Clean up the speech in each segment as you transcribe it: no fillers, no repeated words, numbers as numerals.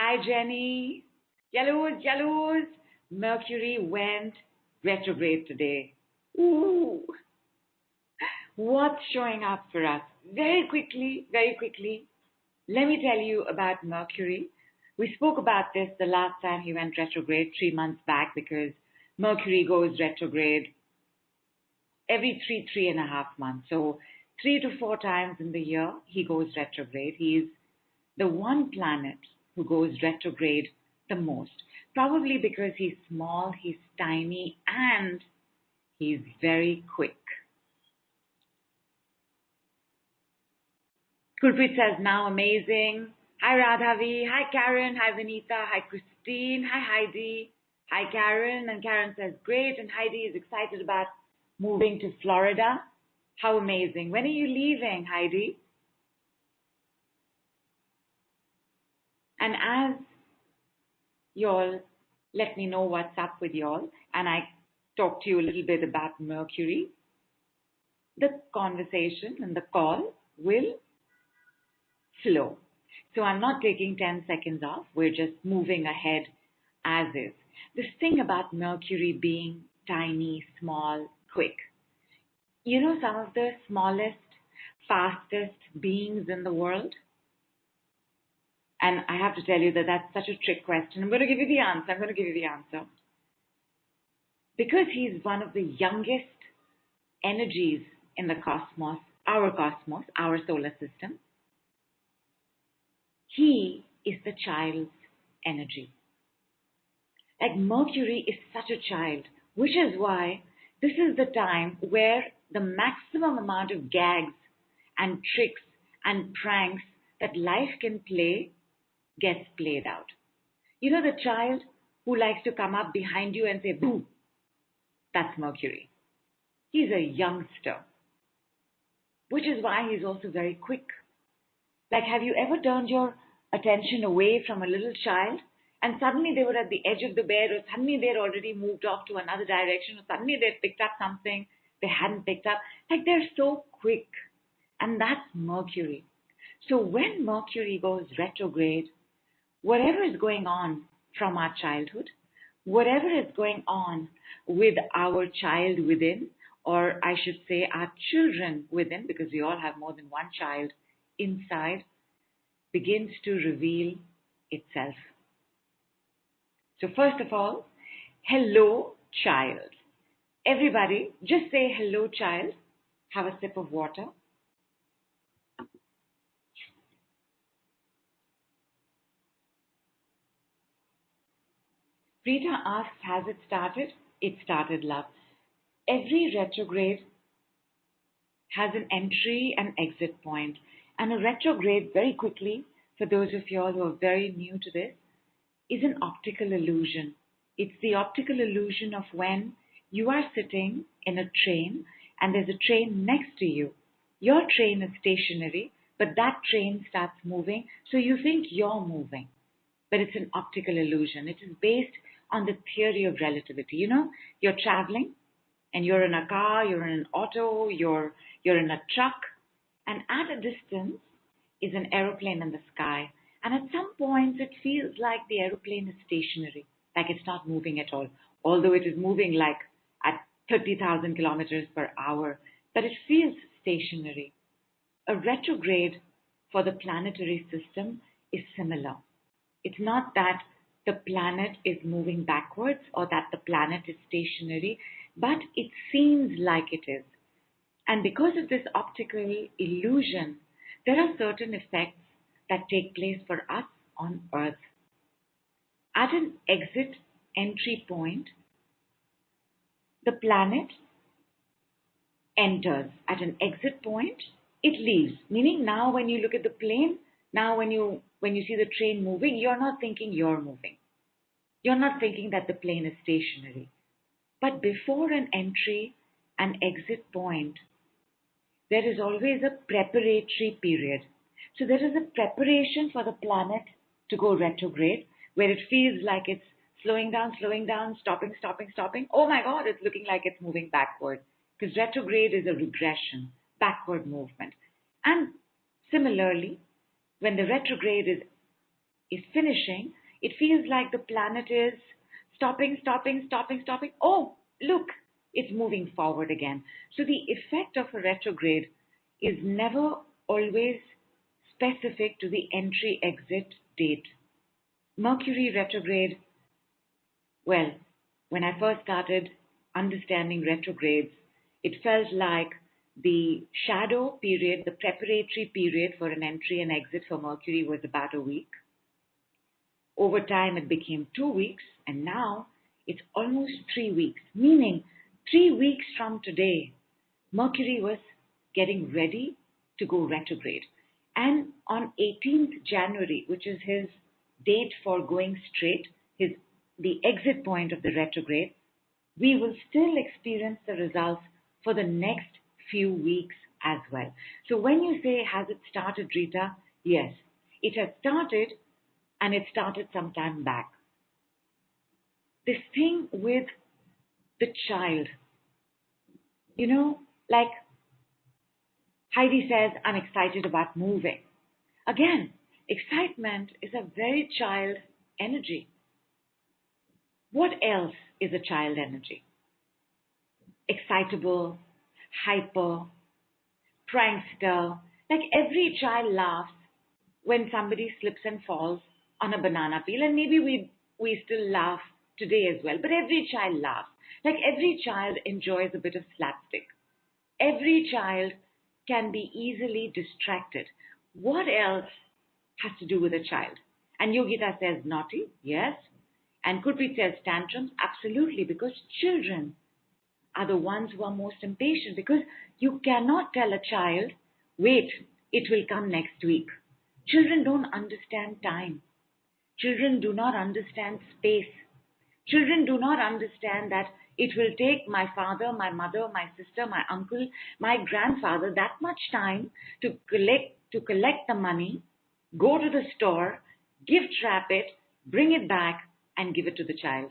Hi, Jenny. Yellows, yellows. Mercury went retrograde today. Ooh, what's showing up for us? Very quickly, let me tell you about Mercury. We spoke about this the last time he went retrograde 3 months back because Mercury goes retrograde every 3.5 months. So 3 to 4 times in the year he goes retrograde. He's the one planet who goes retrograde the most. Probably because he's small, he's tiny, and he's very quick. Kulpreet says, now amazing. Hi Radhavi, hi Karen, hi Vinita, hi Christine, hi Heidi, hi Karen. And Karen says, great. And Heidi is excited about moving to Florida. How amazing. When are you leaving, Heidi? And as y'all let me know what's up with y'all, and I talk to you a little bit about Mercury, the conversation and the call will flow. So I'm not taking 10 seconds off. We're just moving ahead as is. This thing about Mercury being tiny, small, quick. You know some of the smallest, fastest beings in the world? And I have to tell you that that's such a trick question. I'm going to give you the answer. Because he's one of the youngest energies in the cosmos, our solar system, he is the child's energy. Like Mercury is such a child, which is why this is the time where the maximum amount of gags and tricks and pranks that life can play gets played out. You know the child who likes to come up behind you and say, boo, that's Mercury. He's a youngster, which is why he's also very quick. Like, have you ever turned your attention away from a little child and suddenly they were at the edge of the bed, or suddenly they'd already moved off to another direction, or suddenly they'd picked up something they hadn't picked up? Like, they're so quick. And that's Mercury. So when Mercury goes retrograde, whatever is going on from our childhood, whatever is going on with our child within, or I should say our children within, because we all have more than one child inside, begins to reveal itself. So first of all, hello child. Everybody, just say hello child. Have a sip of water. Rita asks, has it started? It started, love. Every retrograde has an entry and exit point. And a retrograde, very quickly, for those of you all who are very new to this, is an optical illusion. It's the optical illusion of when you are sitting in a train and there's a train next to you. Your train is stationary, but that train starts moving, so you think you're moving. But it's an optical illusion. It is based on the theory of relativity. You know, you're traveling and you're in a car, you're in an auto, you're in a truck, and at a distance is an aeroplane in the sky. And at some points it feels like the aeroplane is stationary, like it's not moving at all, although it is moving like at 30,000 kilometers per hour, but it feels stationary. A retrograde for the planetary system is similar. It's not that the planet is moving backwards or that the planet is stationary, but it seems like it is. And because of this optical illusion, there are certain effects that take place for us on Earth. At an exit entry point, the planet enters. At an exit point, it leaves. Meaning now when you look at the plane, now when you see the train moving, you're not thinking you're moving. You're not thinking that the plane is stationary. But before an entry and exit point, there is always a preparatory period. So there is a preparation for the planet to go retrograde, where it feels like it's slowing down, stopping. Oh my God, it's looking like it's moving backward. Because retrograde is a regression, backward movement. And similarly, when the retrograde is is finishing, it feels like the planet is stopping, stopping, stopping, stopping. Oh, look, it's moving forward again. So the effect of a retrograde is never always specific to the entry exit date. Mercury retrograde, well, when I first started understanding retrogrades, it felt like the shadow period, the preparatory period for an entry and exit for Mercury was about a week. Over time, it became 2 weeks, and now it's almost 3 weeks, meaning 3 weeks from today, Mercury was getting ready to go retrograde. And on 18th January, which is his date for going straight, the exit point of the retrograde, we will still experience the results for the next few weeks as well. So when you say, has it started, Rita? Yes, it has started, and it started some time back. This thing with the child, like Heidi says, I'm excited about moving. Again, excitement is a very child energy. What else is a child energy? Excitable, hyper, prankster. Like every child laughs when somebody slips and falls on a banana peel, and maybe we still laugh today as well, but every child laughs. Like every child enjoys a bit of slapstick. Every child can be easily distracted. What else has to do with a child? And Yogita says naughty, yes. And Gurpreet says tantrums, absolutely, because children are the ones who are most impatient, because you cannot tell a child, wait, it will come next week. Children don't understand time. Children do not understand space. Children do not understand that it will take my father, my mother, my sister, my uncle, my grandfather that much time to collect the money, go to the store, gift wrap it, bring it back, and give it to the child.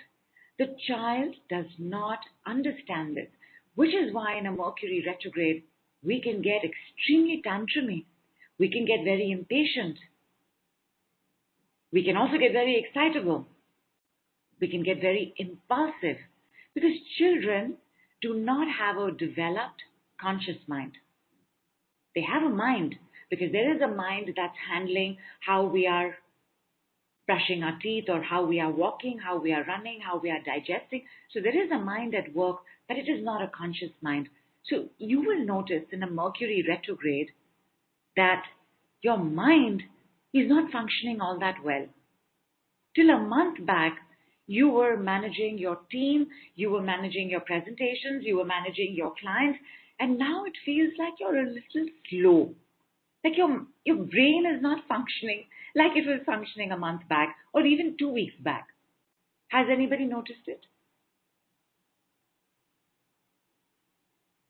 The child does not understand this, which is why in a Mercury retrograde, we can get extremely tantrumy. We can get very impatient. We can also get very excitable. We can get very impulsive, because children do not have a developed conscious mind. They have a mind, because there is a mind that's handling how we are brushing our teeth, or how we are walking, how we are running, how we are digesting. So there is a mind at work, but it is not a conscious mind. So you will notice in a Mercury retrograde that your mind is not functioning all that well. Till a month back, you were managing your team, you were managing your presentations, you were managing your clients, and now it feels like you're a little slow. Like your brain is not functioning like it was functioning a month back or even 2 weeks back. Has anybody noticed it?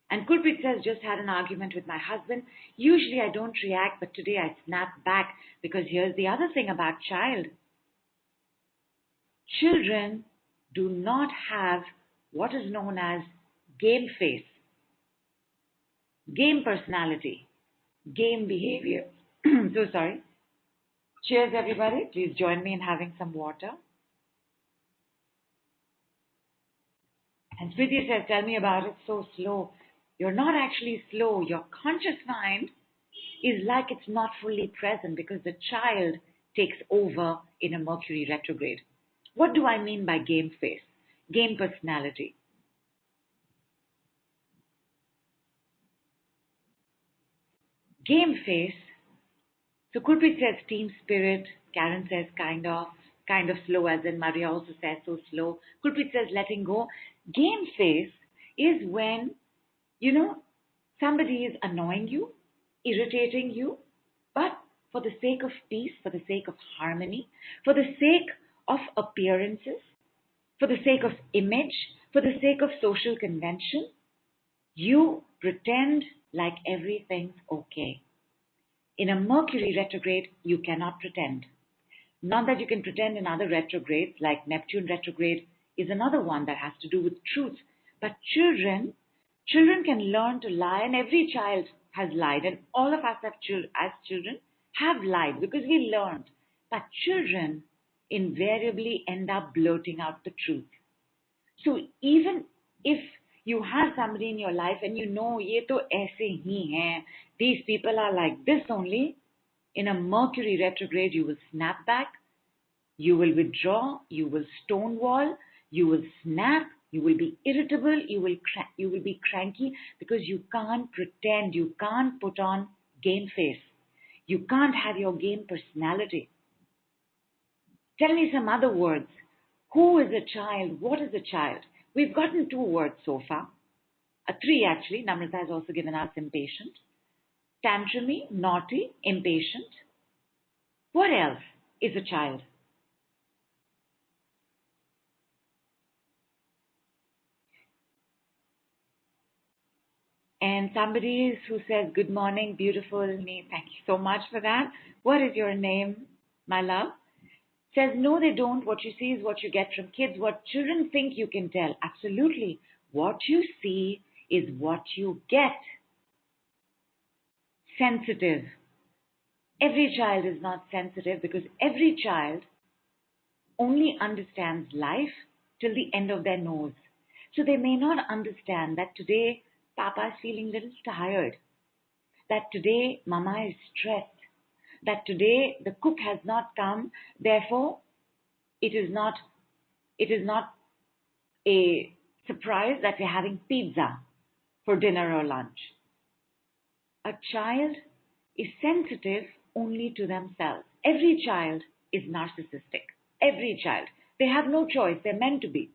And Kulpreet says, just had an argument with my husband. Usually I don't react, but today I snap back, because here's the other thing about child. Children do not have what is known as game face, game personality, game behavior. So sorry. Cheers, everybody. Please join me in having some water. And Smriti says, tell me about it. So slow. You're not actually slow. Your conscious mind is like it's not fully present, because the child takes over in a Mercury retrograde. What do I mean by game face? Game personality. Game face. So Kulpreet says team spirit. Karen says kind of slow, as in Maria also says so slow. Kulpreet says letting go. Game face is when, somebody is annoying you, irritating you, but for the sake of peace, for the sake of harmony, for the sake of appearances, for the sake of image, for the sake of social convention, you pretend like everything's okay. In a Mercury retrograde, you cannot pretend. Not that you can pretend in other retrogrades, like Neptune retrograde is another one that has to do with truth. But children can learn to lie, and every child has lied, and all of us as children have lied, because we learned But children invariably end up blurting out the truth. So even if you have somebody in your life and you know, ye to aise hi hai, these people are like this only, in a Mercury retrograde, you will snap back, you will withdraw, you will stonewall, you will snap, you will be irritable, you will be cranky because you can't pretend, you can't put on game face. You can't have your game personality. Tell me some other words. Who is a child? What is a child? We've gotten 2 words so far. 3 actually. Namrata has also given us impatient. Tantrumy, naughty, impatient. What else is a child? And somebody who says, good morning, beautiful me. Thank you so much for that. What is your name, my love? Says, no, they don't. What you see is what you get from kids. What children think you can tell. Absolutely. What you see is what you get. Sensitive. Every child is not sensitive because every child only understands life till the end of their nose. So they may not understand that today Papa is feeling a little tired, that today Mama is stressed, that today the cook has not come, therefore it is not a surprise that we're having pizza for dinner or lunch. A child is sensitive only to themselves. Every child is narcissistic. Every child. They have no choice. They're meant to be.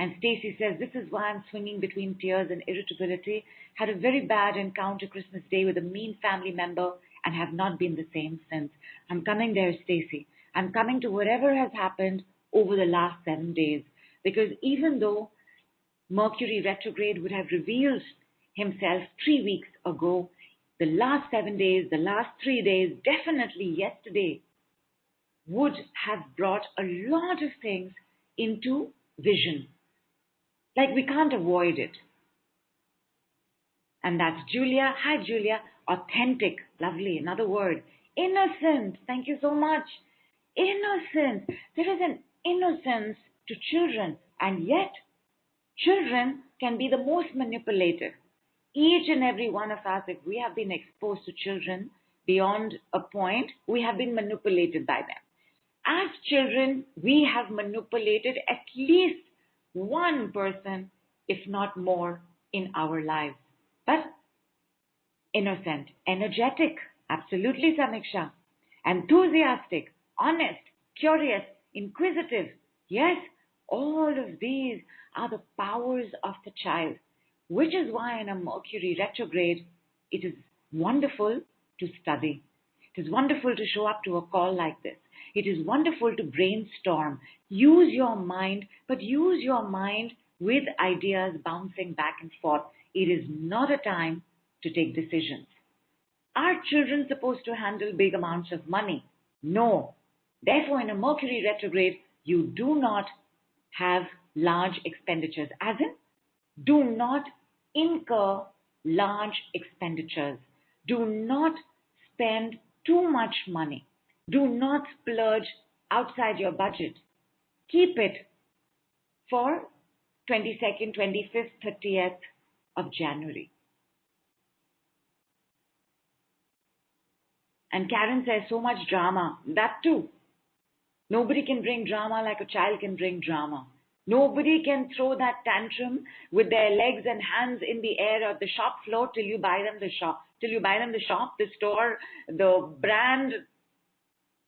And Stacy says, this is why I'm swinging between tears and irritability. Had a very bad encounter Christmas Day with a mean family member and have not been the same since. I'm coming there, Stacy. I'm coming to whatever has happened over the last 7 days. Because even though Mercury retrograde would have revealed himself 3 weeks ago, the last 7 days, the last 3 days, definitely yesterday, would have brought a lot of things into vision. Like we can't avoid it. And that's Julia. Hi, Julia. Authentic. Lovely. Another word. Innocent. Thank you so much. Innocent. There is an innocence to children. And yet, children can be the most manipulative. Each and every one of us, if we have been exposed to children beyond a point, we have been manipulated by them. As children, we have manipulated at least one person, if not more, in our lives. But innocent, energetic, absolutely, Samiksha. Enthusiastic, honest, curious, inquisitive. Yes, all of these are the powers of the child, which is why in a Mercury retrograde, it is wonderful to study. It is wonderful to show up to a call like this. It is wonderful to brainstorm. Use your mind, but use your mind with ideas bouncing back and forth. It is not a time to take decisions. Are children supposed to handle big amounts of money? No. Therefore, in a Mercury retrograde, you do not have large expenditures. As in, do not incur large expenditures. Do not spend too much money. Do not splurge outside your budget. Keep it for 22nd, 25th, 30th of January. And Karen says, so much drama. That too. Nobody can bring drama like a child can bring drama. Nobody can throw that tantrum with their legs and hands in the air or the shop floor till you buy them the shop. Till you buy them the shop, the store, the brand,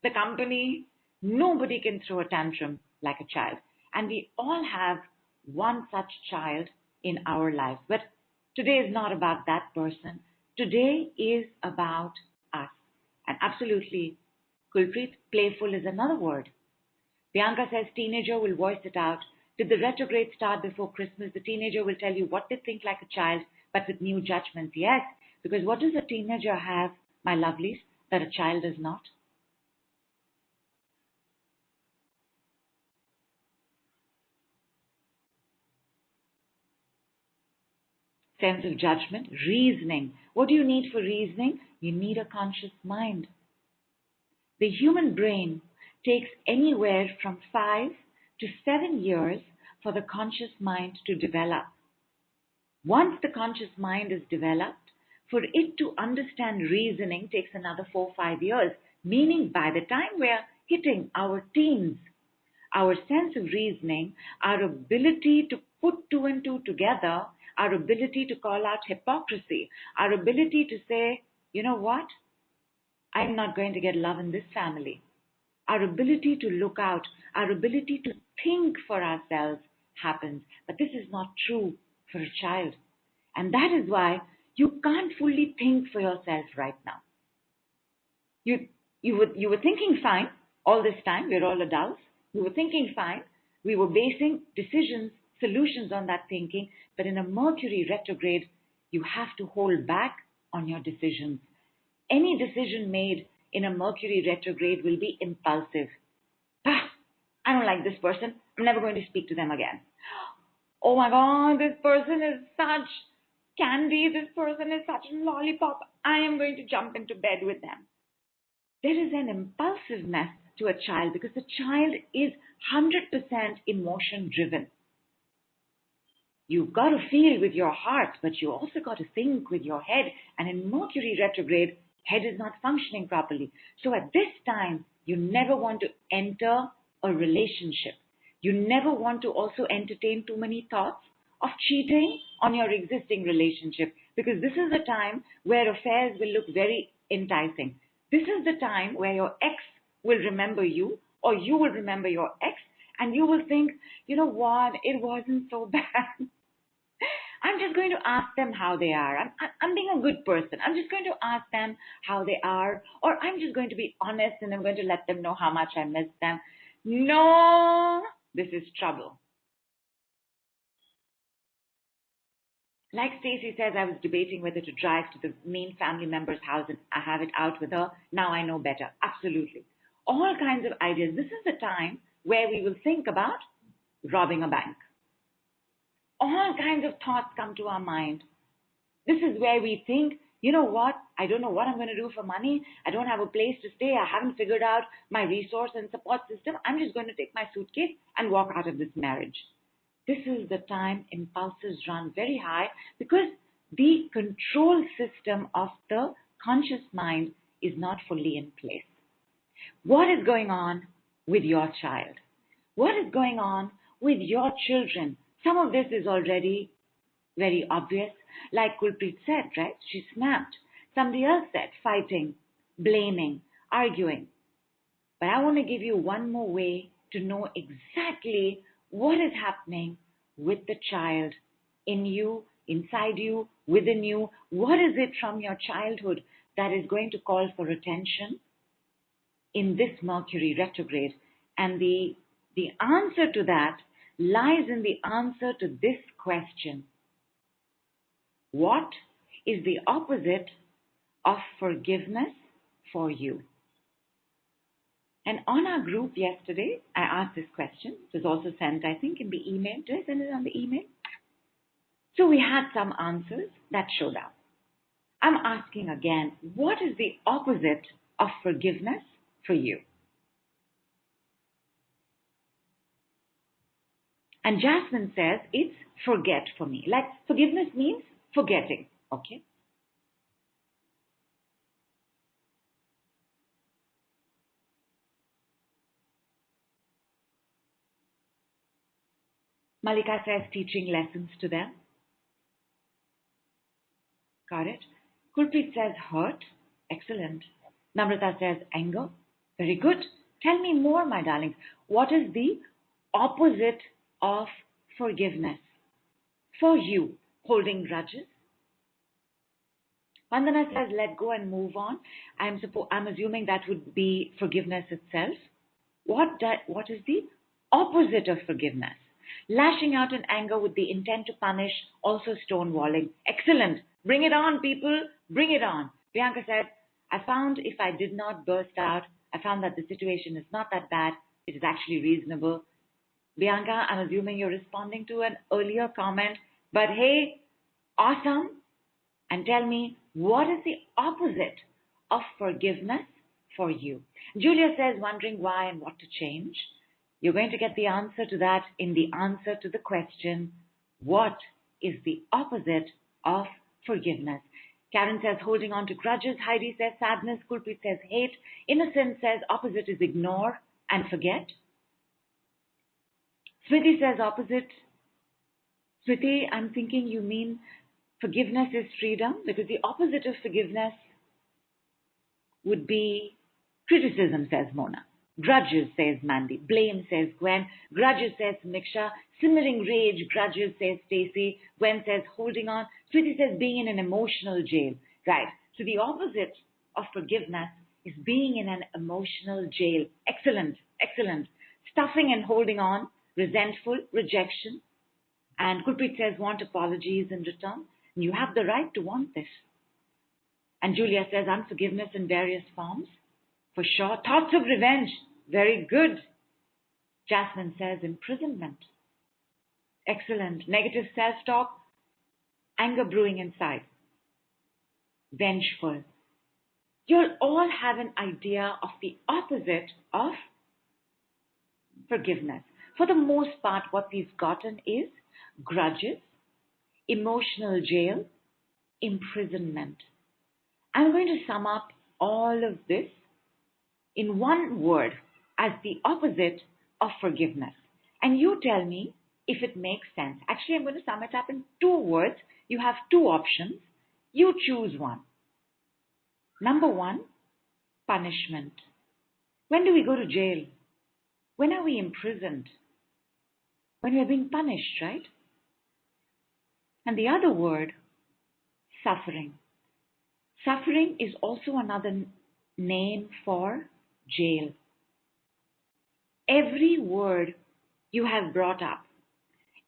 the company. Nobody can throw a tantrum like a child. And we all have one such child in our lives. But today is not about that person. Today is about us. And absolutely, Kulpreet, playful is another word. Bianca says teenager will voice it out. Did the retrograde start before Christmas? The teenager will tell you what they think like a child, but with new judgments. Yes, because what does a teenager have, my lovelies, that a child does not? Sense of judgment, reasoning. What do you need for reasoning? You need a conscious mind. The human brain takes anywhere from 5 to 7 years for the conscious mind to develop. Once the conscious mind is developed, for it to understand reasoning takes another 4 or 5 years, meaning by the time we're hitting our teens, our sense of reasoning, our ability to put two and two together, our ability to call out hypocrisy, our ability to say, you know what, I'm not going to get love in this family. Our ability to look out, our ability to think for ourselves happens. But this is not true for a child. And that is why you can't fully think for yourself right now. You were thinking fine all this time. We're all adults. We were thinking fine. We were basing decisions, solutions on that thinking. But in a Mercury retrograde, you have to hold back on your decisions. Any decision made in a Mercury retrograde will be impulsive. I don't like this person. I'm never going to speak to them again. Oh my God, this person is such candy. This person is such a lollipop. I am going to jump into bed with them. There is an impulsiveness to a child because the child is 100% emotion driven. You've got to feel with your heart, but you also got to think with your head. And in Mercury retrograde, head is not functioning properly. So at this time, you never want to enter a relationship. You never want to also entertain too many thoughts of cheating on your existing relationship, because this is the time where affairs will look very enticing. This is the time where your ex will remember you, or you will remember your ex, and you will think, you know what, it wasn't so bad. I'm just going to ask them how they are. I'm being a good person. I'm just going to ask them how they are, or I'm just going to be honest and I'm going to let them know how much I miss them. No, this is trouble. Like Stacy says, I was debating whether to drive to the main family member's house and I have it out with her. Now I know better. Absolutely. All kinds of ideas. This is the time where we will think about robbing a bank. All kinds of thoughts come to our mind. This is where we think, you know what, I don't know what I'm going to do for money. I don't have a place to stay. I haven't figured out my resource and support system. I'm just going to take my suitcase and walk out of this marriage. This is the time impulses run very high because the control system of the conscious mind is not fully in place. What is going on with your child? What is going on with your children? Some of this is already very obvious. Like Kulpreet said, right? She snapped. Somebody else said fighting, blaming, arguing. But I want to give you one more way to know exactly what is happening with the child in you, inside you, within you. What is it from your childhood that is going to call for attention in this Mercury retrograde? And the answer to that lies in the answer to this question. What is the opposite of forgiveness for you? And on our group yesterday, I asked this question. It was also sent, I think, in the email. Did I send it on the email? So we had some answers that showed up. I'm asking again, what is the opposite of forgiveness for you? And Jasmine says, it's forget for me. Like forgiveness means forgetting, okay? Malika says, teaching lessons to them. Got it. Kulpreet says, hurt. Excellent. Namrata says, anger. Very good. Tell me more, my darlings. What is the opposite of forgiveness for you? Holding grudges. Vandana says, let go and move on. I'm assuming that would be forgiveness itself. What is the opposite of forgiveness? Lashing out in anger with the intent to punish, also stonewalling. Excellent. Bring it on, people. Bring it on. Priyanka said, I found if I did not burst out, I found that the situation is not that bad. It is actually reasonable. Bianca, I'm assuming you're responding to an earlier comment. But hey, awesome. And tell me, what is the opposite of forgiveness for you. Julia says, wondering why and what to change. You're going to get the answer to that in the answer to the question, what is the opposite of forgiveness? Karen says, holding on to grudges. Heidi says, sadness. Kulpreet says, hate. Innocent says, opposite is ignore and forget. Smriti says, opposite. Smriti, I'm thinking you mean forgiveness is freedom, because the opposite of forgiveness would be criticism, says Mona. Grudges, says Mandy. Blame, says Gwen. Grudges, says Miksha. Simmering rage, grudges, says Stacy. Gwen says holding on. Smriti says being in an emotional jail. Right. So the opposite of forgiveness is being in an emotional jail. Excellent, excellent. Stuffing and holding on, resentful, rejection. And Kulpreet says want apologies in return. And you have the right to want this. And Julia says unforgiveness in various forms. For sure. Thoughts of revenge. Very good. Jasmine says imprisonment. Excellent. Negative self-talk. Anger brewing inside. Vengeful. You'll all have an idea of the opposite of forgiveness. For the most part, what we've gotten is grudges, emotional jail, imprisonment. I'm going to sum up all of this in one word as the opposite of forgiveness. And you tell me if it makes sense. Actually, I'm going to sum it up in two words. You have two options. You choose one. Number one, punishment. When do we go to jail? When are we imprisoned? When we're being punished, right? And the other word, suffering. Suffering is also another name for jail. Every word you have brought up,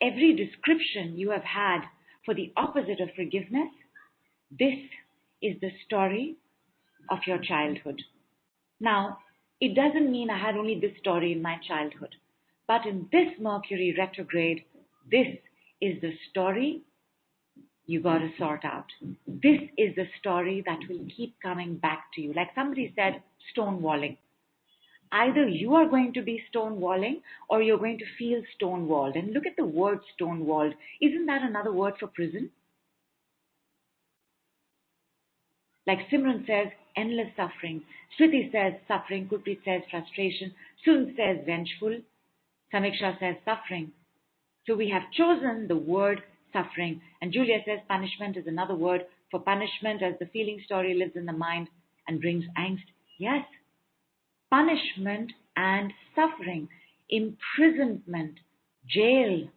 every description you have had for the opposite of forgiveness, this is the story of your childhood. Now, it doesn't mean I had only this story in my childhood, but in this Mercury retrograde, this is the story you got to sort out. This is the story that will keep coming back to you. Like somebody said, stonewalling. Either you are going to be stonewalling or you're going to feel stonewalled. And look at the word stonewalled. Isn't that another word for prison? Like Simran says, endless suffering. Shruti says suffering. Kulpreet says frustration. Sun says vengeful. Samiksha says suffering. So we have chosen the word suffering. And Julia says punishment is another word for punishment, as the feeling story lives in the mind and brings angst. Yes, punishment and suffering, imprisonment, jail.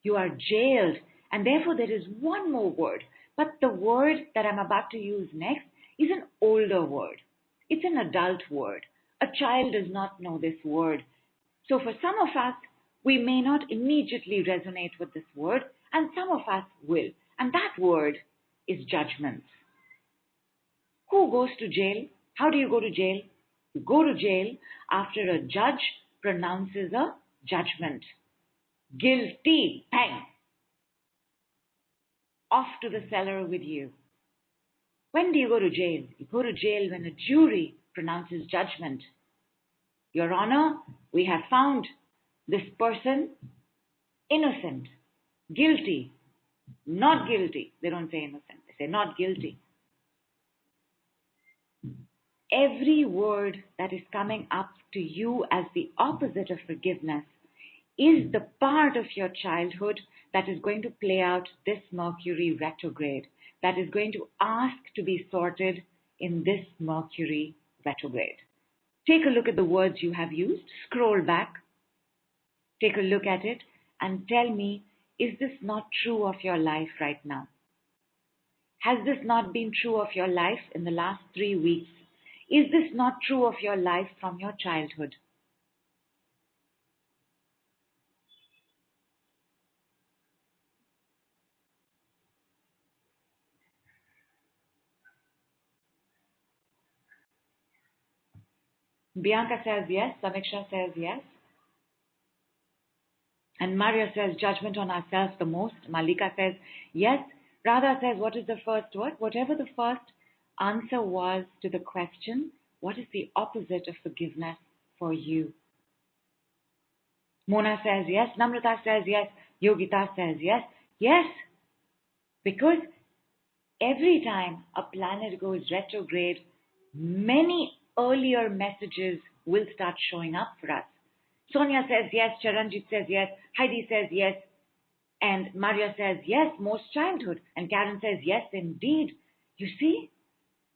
You are jailed. And therefore there is one more word. But the word that I'm about to use next is an older word. It's an adult word. A child does not know this word. So for some of us, we may not immediately resonate with this word, and some of us will. And that word is judgments. Who goes to jail? How do you go to jail? You go to jail after a judge pronounces a judgment. Guilty. Bang. Off to the cellar with you. When do you go to jail? You go to jail when a jury pronounces judgment. Your Honor, we have found this person innocent, guilty, not guilty. They don't say innocent. They say not guilty. Every word that is coming up to you as the opposite of forgiveness is the part of your childhood that is going to play out this Mercury retrograde, that is going to ask to be sorted in this Mercury retrograde. Take a look at the words you have used. Scroll back. Take a look at it and tell me, is this not true of your life right now? Has this not been true of your life in the last 3 weeks? Is this not true of your life from your childhood? Bianca says yes. Samiksha says yes. And Maria says judgment on ourselves the most. Malika says yes. Radha says what is the first word? Whatever the first answer was to the question, what is the opposite of forgiveness for you? Mona says yes, Namrata says yes, Yogita says yes. Yes, because every time a planet goes retrograde, many earlier messages will start showing up for us. Sonia says yes, Charanjit says yes, Heidi says yes, and Maria says yes, most childhood, and Karen says yes, indeed. You see,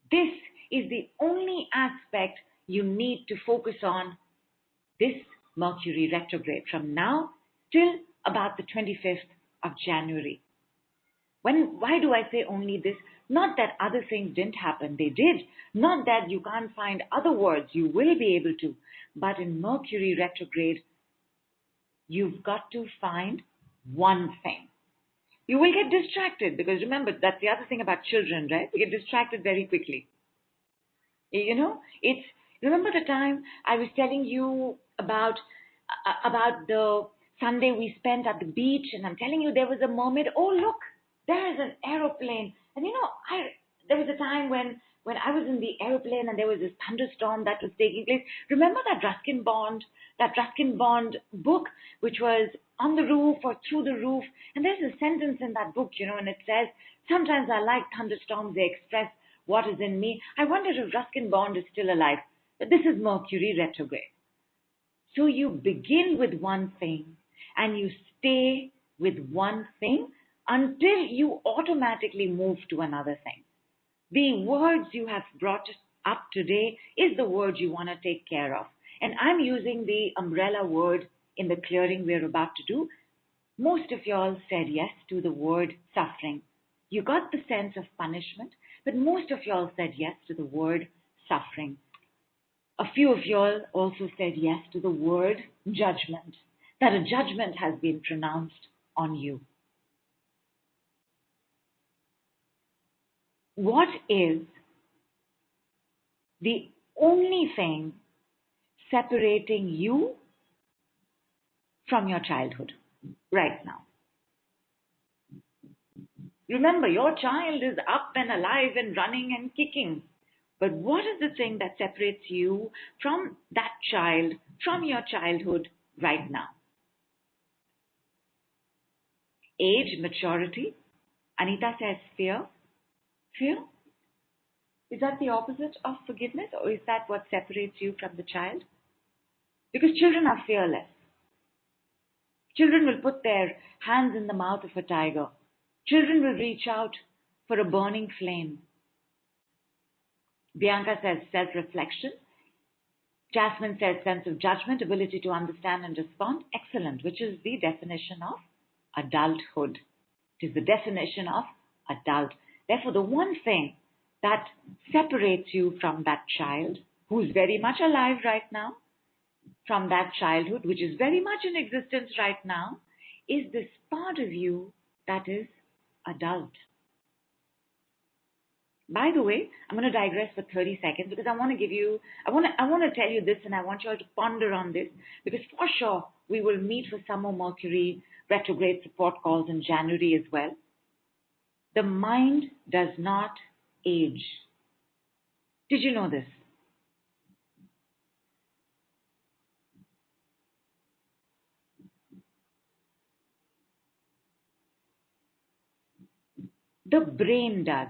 this is the only aspect you need to focus on this Mercury retrograde from now till about the 25th of January. Why do I say only this? Not that other things didn't happen, they did. Not that you can't find other words, you will be able to. But in Mercury retrograde, you've got to find one thing. You will get distracted because remember, that's the other thing about children, right? They get distracted very quickly. You know, remember the time I was telling you about the Sunday we spent at the beach, and I'm telling you there was a mermaid. Oh, look, there is an aeroplane. And you know, there was a time when I was in the aeroplane and there was this thunderstorm that was taking place. Remember that Ruskin Bond book, which was on the roof or through the roof? And there's a sentence in that book, you know, and it says, sometimes I like thunderstorms, they express what is in me. I wonder if Ruskin Bond is still alive. But this is Mercury retrograde. So you begin with one thing and you stay with one thing until you automatically move to another thing. The words you have brought up today is the word you want to take care of. And I'm using the umbrella word in the clearing we're about to do. Most of y'all said yes to the word suffering. You got the sense of punishment, but most of y'all said yes to the word suffering. A few of y'all also said yes to the word judgment, that a judgment has been pronounced on you. What is the only thing separating you from your childhood right now? Remember, your child is up and alive and running and kicking. But what is the thing that separates you from that child, from your childhood right now? Age, maturity. Anita says fear. Fear? Is that the opposite of forgiveness, or is that what separates you from the child? Because children are fearless. Children will put their hands in the mouth of a tiger. Children will reach out for a burning flame. Bianca says self-reflection. Jasmine says sense of judgment, ability to understand and respond. Excellent, which is the definition of adulthood. It is the definition of adult. Therefore, the one thing that separates you from that child, who's very much alive right now, from that childhood, which is very much in existence right now, is this part of you that is adult. By the way, I'm going to digress for 30 seconds because I want to tell you this, and I want you all to ponder on this, because for sure we will meet for some more Mercury retrograde support calls in January as well. The mind does not age. Did you know this? The brain does.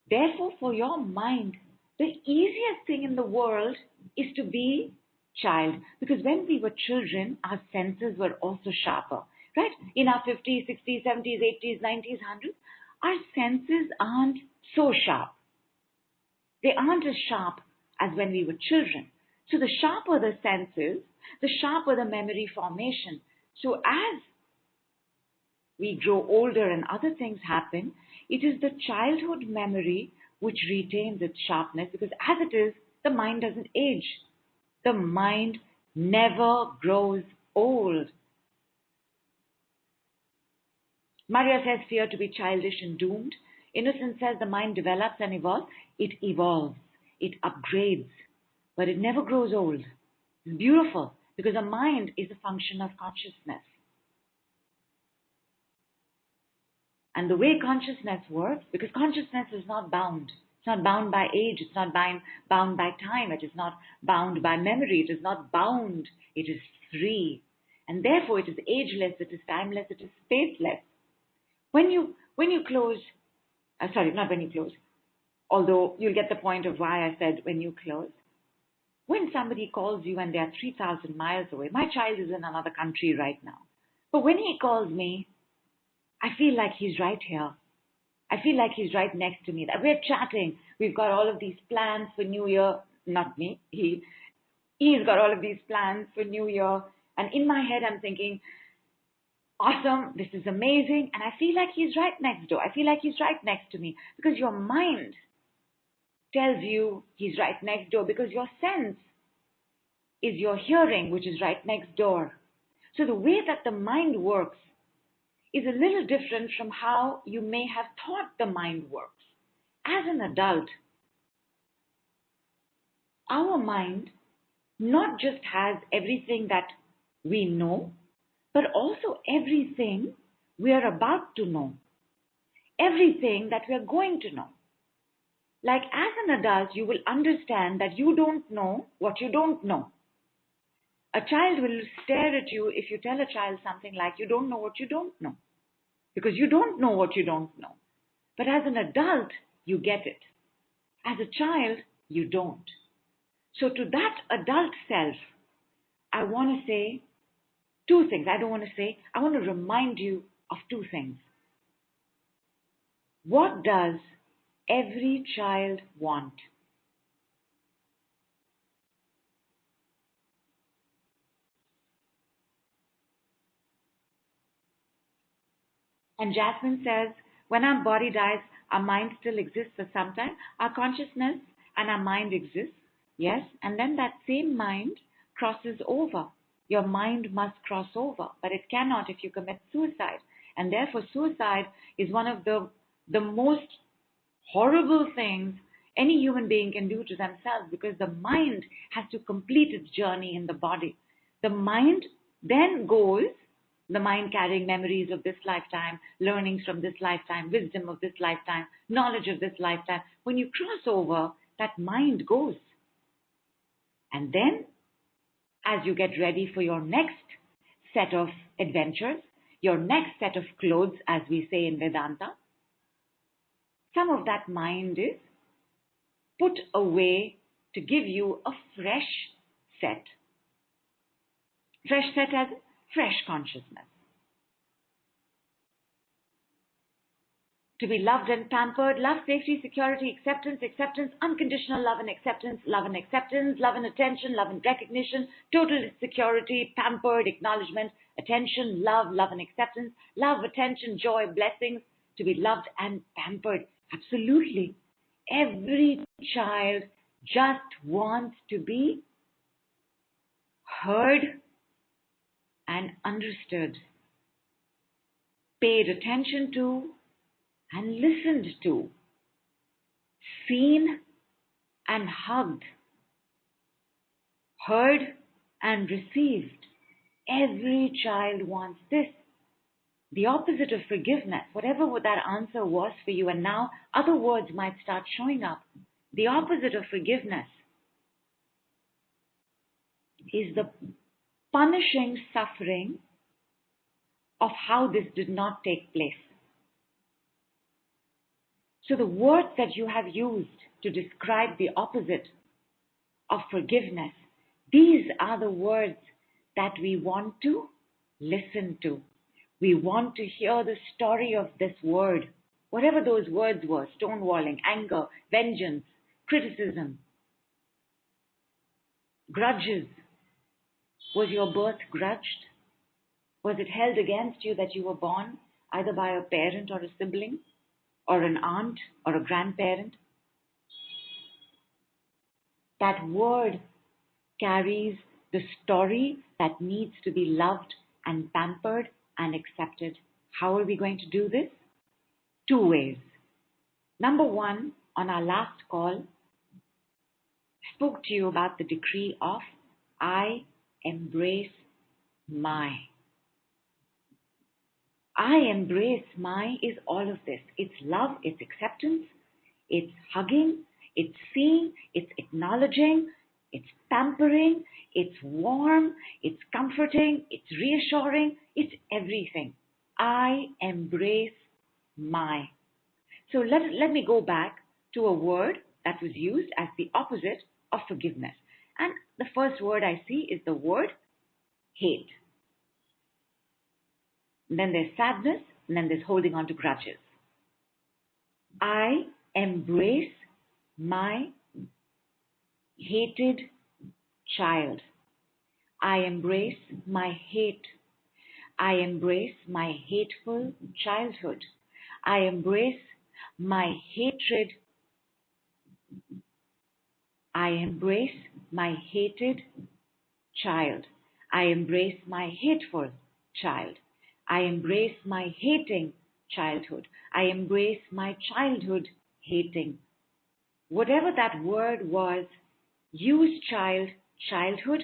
Therefore, for your mind, the easiest thing in the world is to be child. Because when we were children, our senses were also sharper. Right? In our 50s, 60s, 70s, 80s, 90s, 100s, our senses aren't so sharp. They aren't as sharp as when we were children. So the sharper the senses, the sharper the memory formation. So as we grow older and other things happen, it is the childhood memory which retains its sharpness, because as it is, the mind doesn't age. The mind never grows old. Maria says fear to be childish and doomed. Innocence says the mind develops and evolves. It evolves. It upgrades. But it never grows old. It's beautiful because a mind is a function of consciousness. And the way consciousness works, because consciousness is not bound. It's not bound by age. It's not bound by time. It is not bound by memory. It is not bound. It is free. And therefore it is ageless, it is timeless, it is spaceless. When you close, sorry, not when you close, although you'll get the point of why I said when you close. When somebody calls you and they are 3,000 miles away, my child is in another country right now. But when he calls me, I feel like he's right here. I feel like he's right next to me. That we're chatting. We've got all of these plans for New Year. Not me. He's got all of these plans for New Year. And in my head, I'm thinking, awesome, this is amazing. And I feel like he's right next door. I feel like he's right next to me. Because your mind tells you he's right next door. Because your sense is your hearing, which is right next door. So the way that the mind works is a little different from how you may have thought the mind works. As an adult, our mind not just has everything that we know, but also everything we are about to know, everything that we are going to know. Like as an adult, you will understand that you don't know what you don't know. A child will stare at you if you tell a child something like, you don't know what you don't know. Because you don't know what you don't know. But as an adult, you get it. As a child, you don't. So to that adult self, I want to say two things. I want to remind you of two things. What does every child want? And Jasmine says, when our body dies, our mind still exists for some time. Our consciousness and our mind exist, yes, and then that same mind crosses over. Your mind must cross over, but it cannot if you commit suicide. And therefore, suicide is one of the most horrible things any human being can do to themselves, because the mind has to complete its journey in the body. The mind then goes, the mind carrying memories of this lifetime, learnings from this lifetime, wisdom of this lifetime, knowledge of this lifetime. When you cross over, that mind goes. And then, as you get ready for your next set of adventures, your next set of clothes, as we say in Vedanta, some of that mind is put away to give you a fresh set. Fresh set as fresh consciousness. To be loved and pampered, love, safety, security, acceptance, unconditional love and acceptance, love and attention, love and recognition, total security, pampered, acknowledgement, attention, love and acceptance, love, attention, joy, blessings, to be loved and pampered. Absolutely. Every child just wants to be heard and understood, paid attention to and listened to, seen and hugged, heard and received. Every child wants this. The opposite of forgiveness, whatever that answer was for you, and now other words might start showing up. The opposite of forgiveness is the punishing suffering of how this did not take place. So the words that you have used to describe the opposite of forgiveness, these are the words that we want to listen to. We want to hear the story of this word, whatever those words were: stonewalling, anger, vengeance, criticism, grudges. Was your birth grudged? Was it held against you that you were born either by a parent or a sibling, or an aunt or a grandparent? That word carries the story that needs to be loved and pampered and accepted. How are we going to do this? Two ways. Number one, on our last call, I spoke to you about the decree of I embrace my. I embrace my is all of this. It's love, it's acceptance, it's hugging, it's seeing, it's acknowledging, it's pampering, it's warm, it's comforting, it's reassuring, it's everything. I embrace my. So let me go back to a word that was used as the opposite of forgiveness. And the first word I see is the word hate. And then there's sadness, and then there's holding on to grudges. I embrace my hated child. I embrace my hate. I embrace my hateful childhood. I embrace my hatred. I embrace my hated child. I embrace my hateful child. I embrace my hating childhood. I embrace my childhood hating. Whatever that word was, use childhood,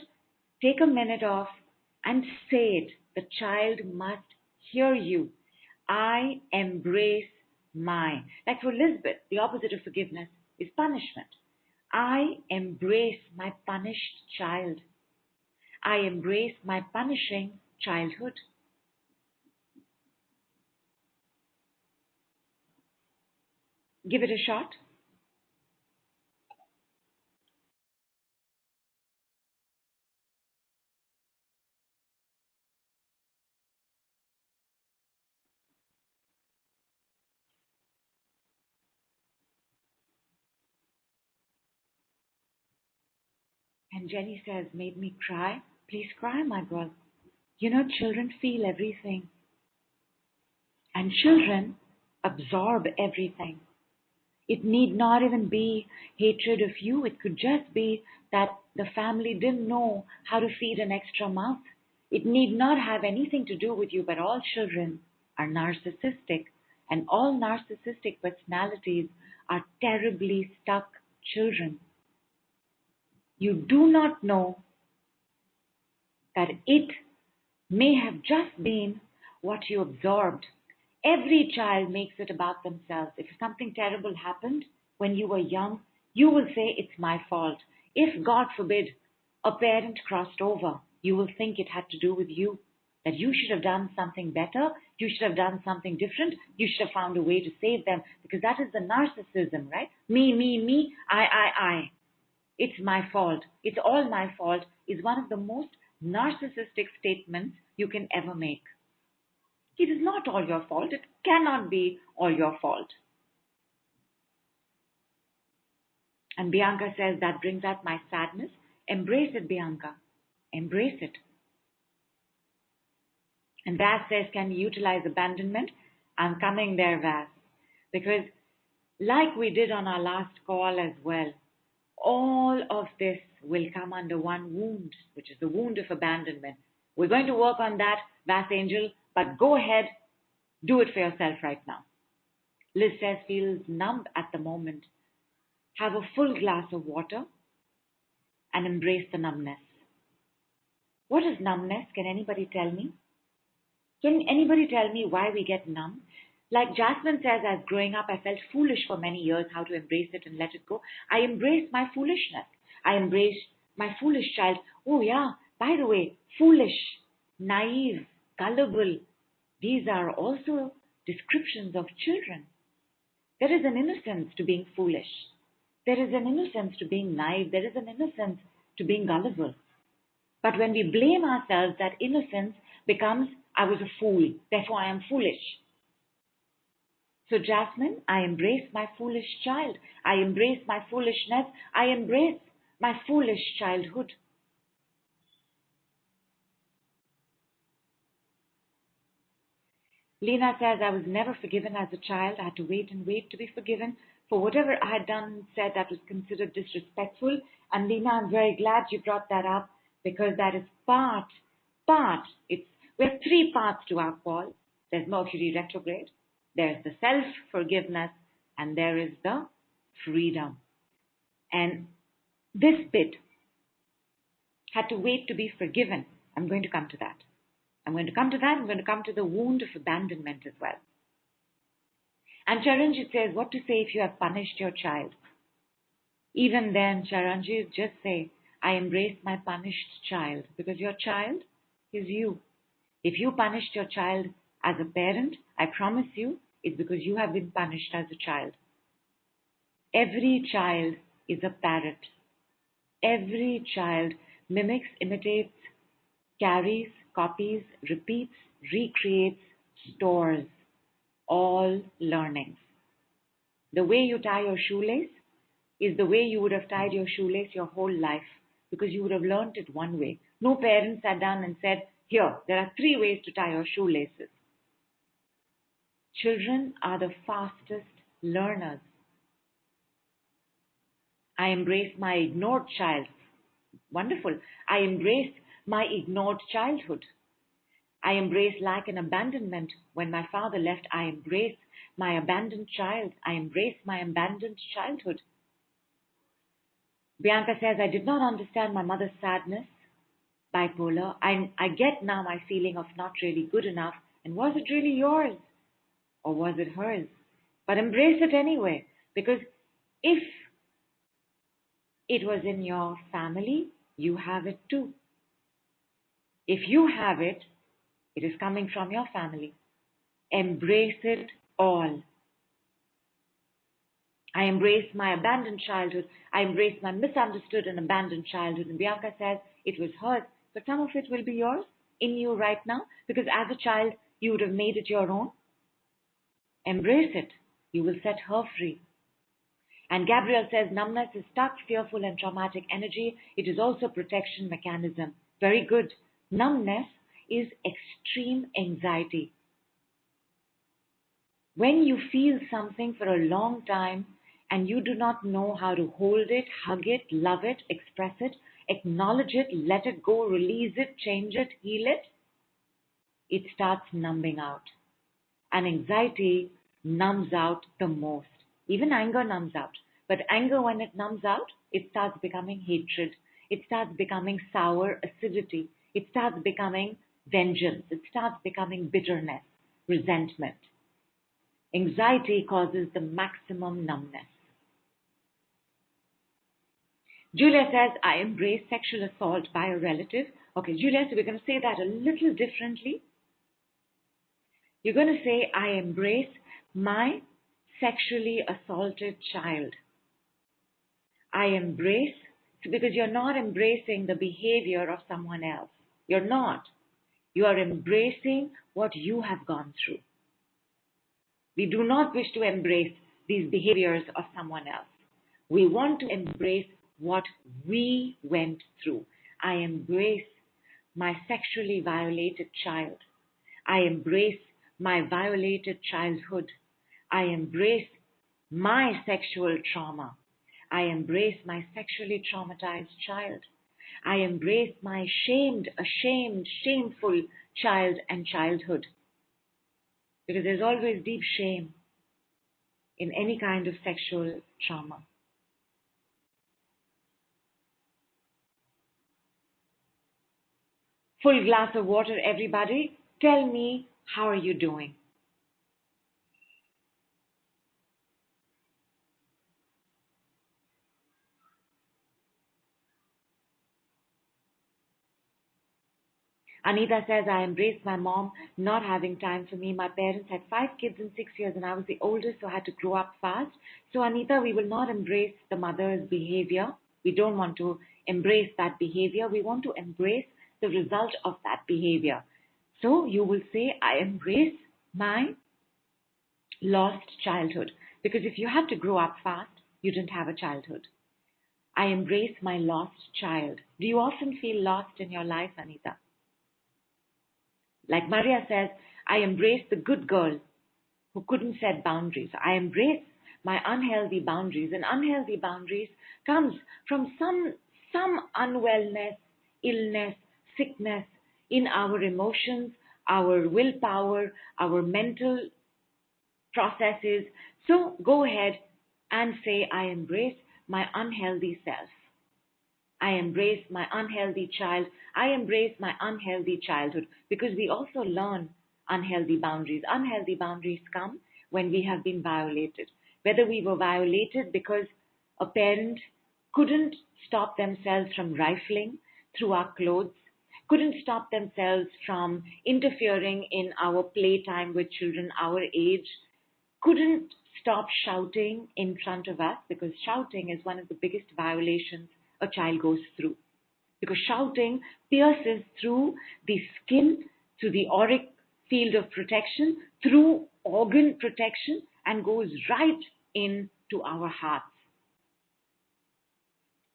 take a minute off and say it. The child must hear you. I embrace my. Like for Elizabeth, the opposite of forgiveness is punishment. I embrace my punished child. I embrace my punishing childhood. Give it a shot. And Jenny says, made me cry. Please cry, my girl. You know, children feel everything. And children absorb everything. It need not even be hatred of you. It could just be that the family didn't know how to feed an extra mouth. It need not have anything to do with you, but all children are narcissistic, and all narcissistic personalities are terribly stuck children. You do not know that it may have just been what you absorbed. Every child makes it about themselves. If something terrible happened when you were young, you will say it's my fault. If, God forbid, a parent crossed over, you will think it had to do with you, that you should have done something better, you should have done something different, you should have found a way to save them, because that is the narcissism, right? Me, I. It's my fault. It's all my fault is one of the most narcissistic statements you can ever make. It is not all your fault. It cannot be all your fault. And Bianca says, that brings out my sadness. Embrace it, Bianca. Embrace it. And Vaz says, can you utilize abandonment? I'm coming there, Vaz. Because like we did on our last call as well, all of this will come under one wound, which is the wound of abandonment. We're going to work on that, Vaz Angel, but go ahead, do it for yourself right now. Liz says, feels numb at the moment. Have a full glass of water and embrace the numbness. What is numbness? Can anybody tell me? Can anybody tell me why we get numb? Like Jasmine says, as growing up, I felt foolish for many years, how to embrace it and let it go. I embraced my foolishness. I embraced my foolish child. Oh yeah, by the way, foolish, naive, gullible, these are also descriptions of children. There is an innocence to being foolish. There is an innocence to being naive. There is an innocence to being gullible. But when we blame ourselves, that innocence becomes, I was a fool, therefore I am foolish. So Jasmine, I embrace my foolish child. I embrace my foolishness. I embrace my foolish childhood. Lena says, I was never forgiven as a child. I had to wait and wait to be forgiven for whatever I had done and said that was considered disrespectful. And Lena, I'm very glad you brought that up because that is part. We have three parts to our call. There's Mercury retrograde, there's the self-forgiveness, and there is the freedom. And this bit had to wait to be forgiven. I'm going to come to that. I'm going to come to the wound of abandonment as well. And Charanjit says, what to say if you have punished your child? Even then, Charanjit, just say, I embrace my punished child, because your child is you. If you punished your child as a parent, I promise you, it's because you have been punished as a child. Every child is a parrot. Every child mimics, imitates, carries, copies, repeats, recreates, stores, all learnings. The way you tie your shoelace is the way you would have tied your shoelace your whole life, because you would have learnt it one way. No parent sat down and said, here, there are 3 ways to tie your shoelaces. Children are the fastest learners. I embrace my ignored child. Wonderful. I embrace my ignored childhood. I embrace lack and abandonment. When my father left, I embrace my abandoned child. I embrace my abandoned childhood. Bianca says, I did not understand my mother's sadness, bipolar. I get now my feeling of not really good enough. And was it really yours? Or was it hers? But embrace it anyway. Because if it was in your family, you have it too. If you have it, it is coming from your family. Embrace it all. I embrace my abandoned childhood. I embrace my misunderstood and abandoned childhood. And Bianca says it was hers, but some of it will be yours in you right now, because as a child, you would have made it your own. Embrace it. You will set her free. And Gabrielle says numbness is stuck, fearful and traumatic energy. It is also a protection mechanism. Very good. Numbness is extreme anxiety. When you feel something for a long time and you do not know how to hold it, hug it, love it, express it, acknowledge it, let it go, release it, change it, heal it, it starts numbing out. And anxiety numbs out the most. Even anger numbs out. But anger, when it numbs out, it starts becoming hatred. It starts becoming sour acidity. It starts becoming vengeance. It starts becoming bitterness, resentment. Anxiety causes the maximum numbness. Julia says, I embrace sexual assault by a relative. Okay, Julia, so we're going to say that a little differently. You're going to say, I embrace my sexually assaulted child. I embrace, because you're not embracing the behavior of someone else. You're not. You are embracing what you have gone through. We do not wish to embrace these behaviors of someone else. We want to embrace what we went through. I embrace my sexually violated child. I embrace my violated childhood. I embrace my sexual trauma. I embrace my sexually traumatized child. I embrace my shamed, ashamed, shameful child and childhood. Because there's always deep shame in any kind of sexual trauma. Full glass of water, everybody. Tell me, how are you doing? Anita says, I embraced my mom not having time for me. My parents had 5 kids in 6 years and I was the oldest, so I had to grow up fast. So Anita, we will not embrace the mother's behavior. We don't want to embrace that behavior. We want to embrace the result of that behavior. So you will say, I embrace my lost childhood. Because if you had to grow up fast, you didn't have a childhood. I embrace my lost child. Do you often feel lost in your life, Anita? Like Maria says, I embrace the good girl who couldn't set boundaries. I embrace my unhealthy boundaries. And unhealthy boundaries comes from some unwellness, illness, sickness in our emotions, our willpower, our mental processes. So go ahead and say, I embrace my unhealthy self. I embrace my unhealthy child. I embrace my unhealthy childhood, because we also learn unhealthy boundaries. Unhealthy boundaries come when we have been violated. Whether we were violated because a parent couldn't stop themselves from rifling through our clothes, couldn't stop themselves from interfering in our playtime with children our age, couldn't stop shouting in front of us, because shouting is one of the biggest violations a child goes through. Because shouting pierces through the skin, through the auric field of protection, through organ protection, and goes right into our hearts.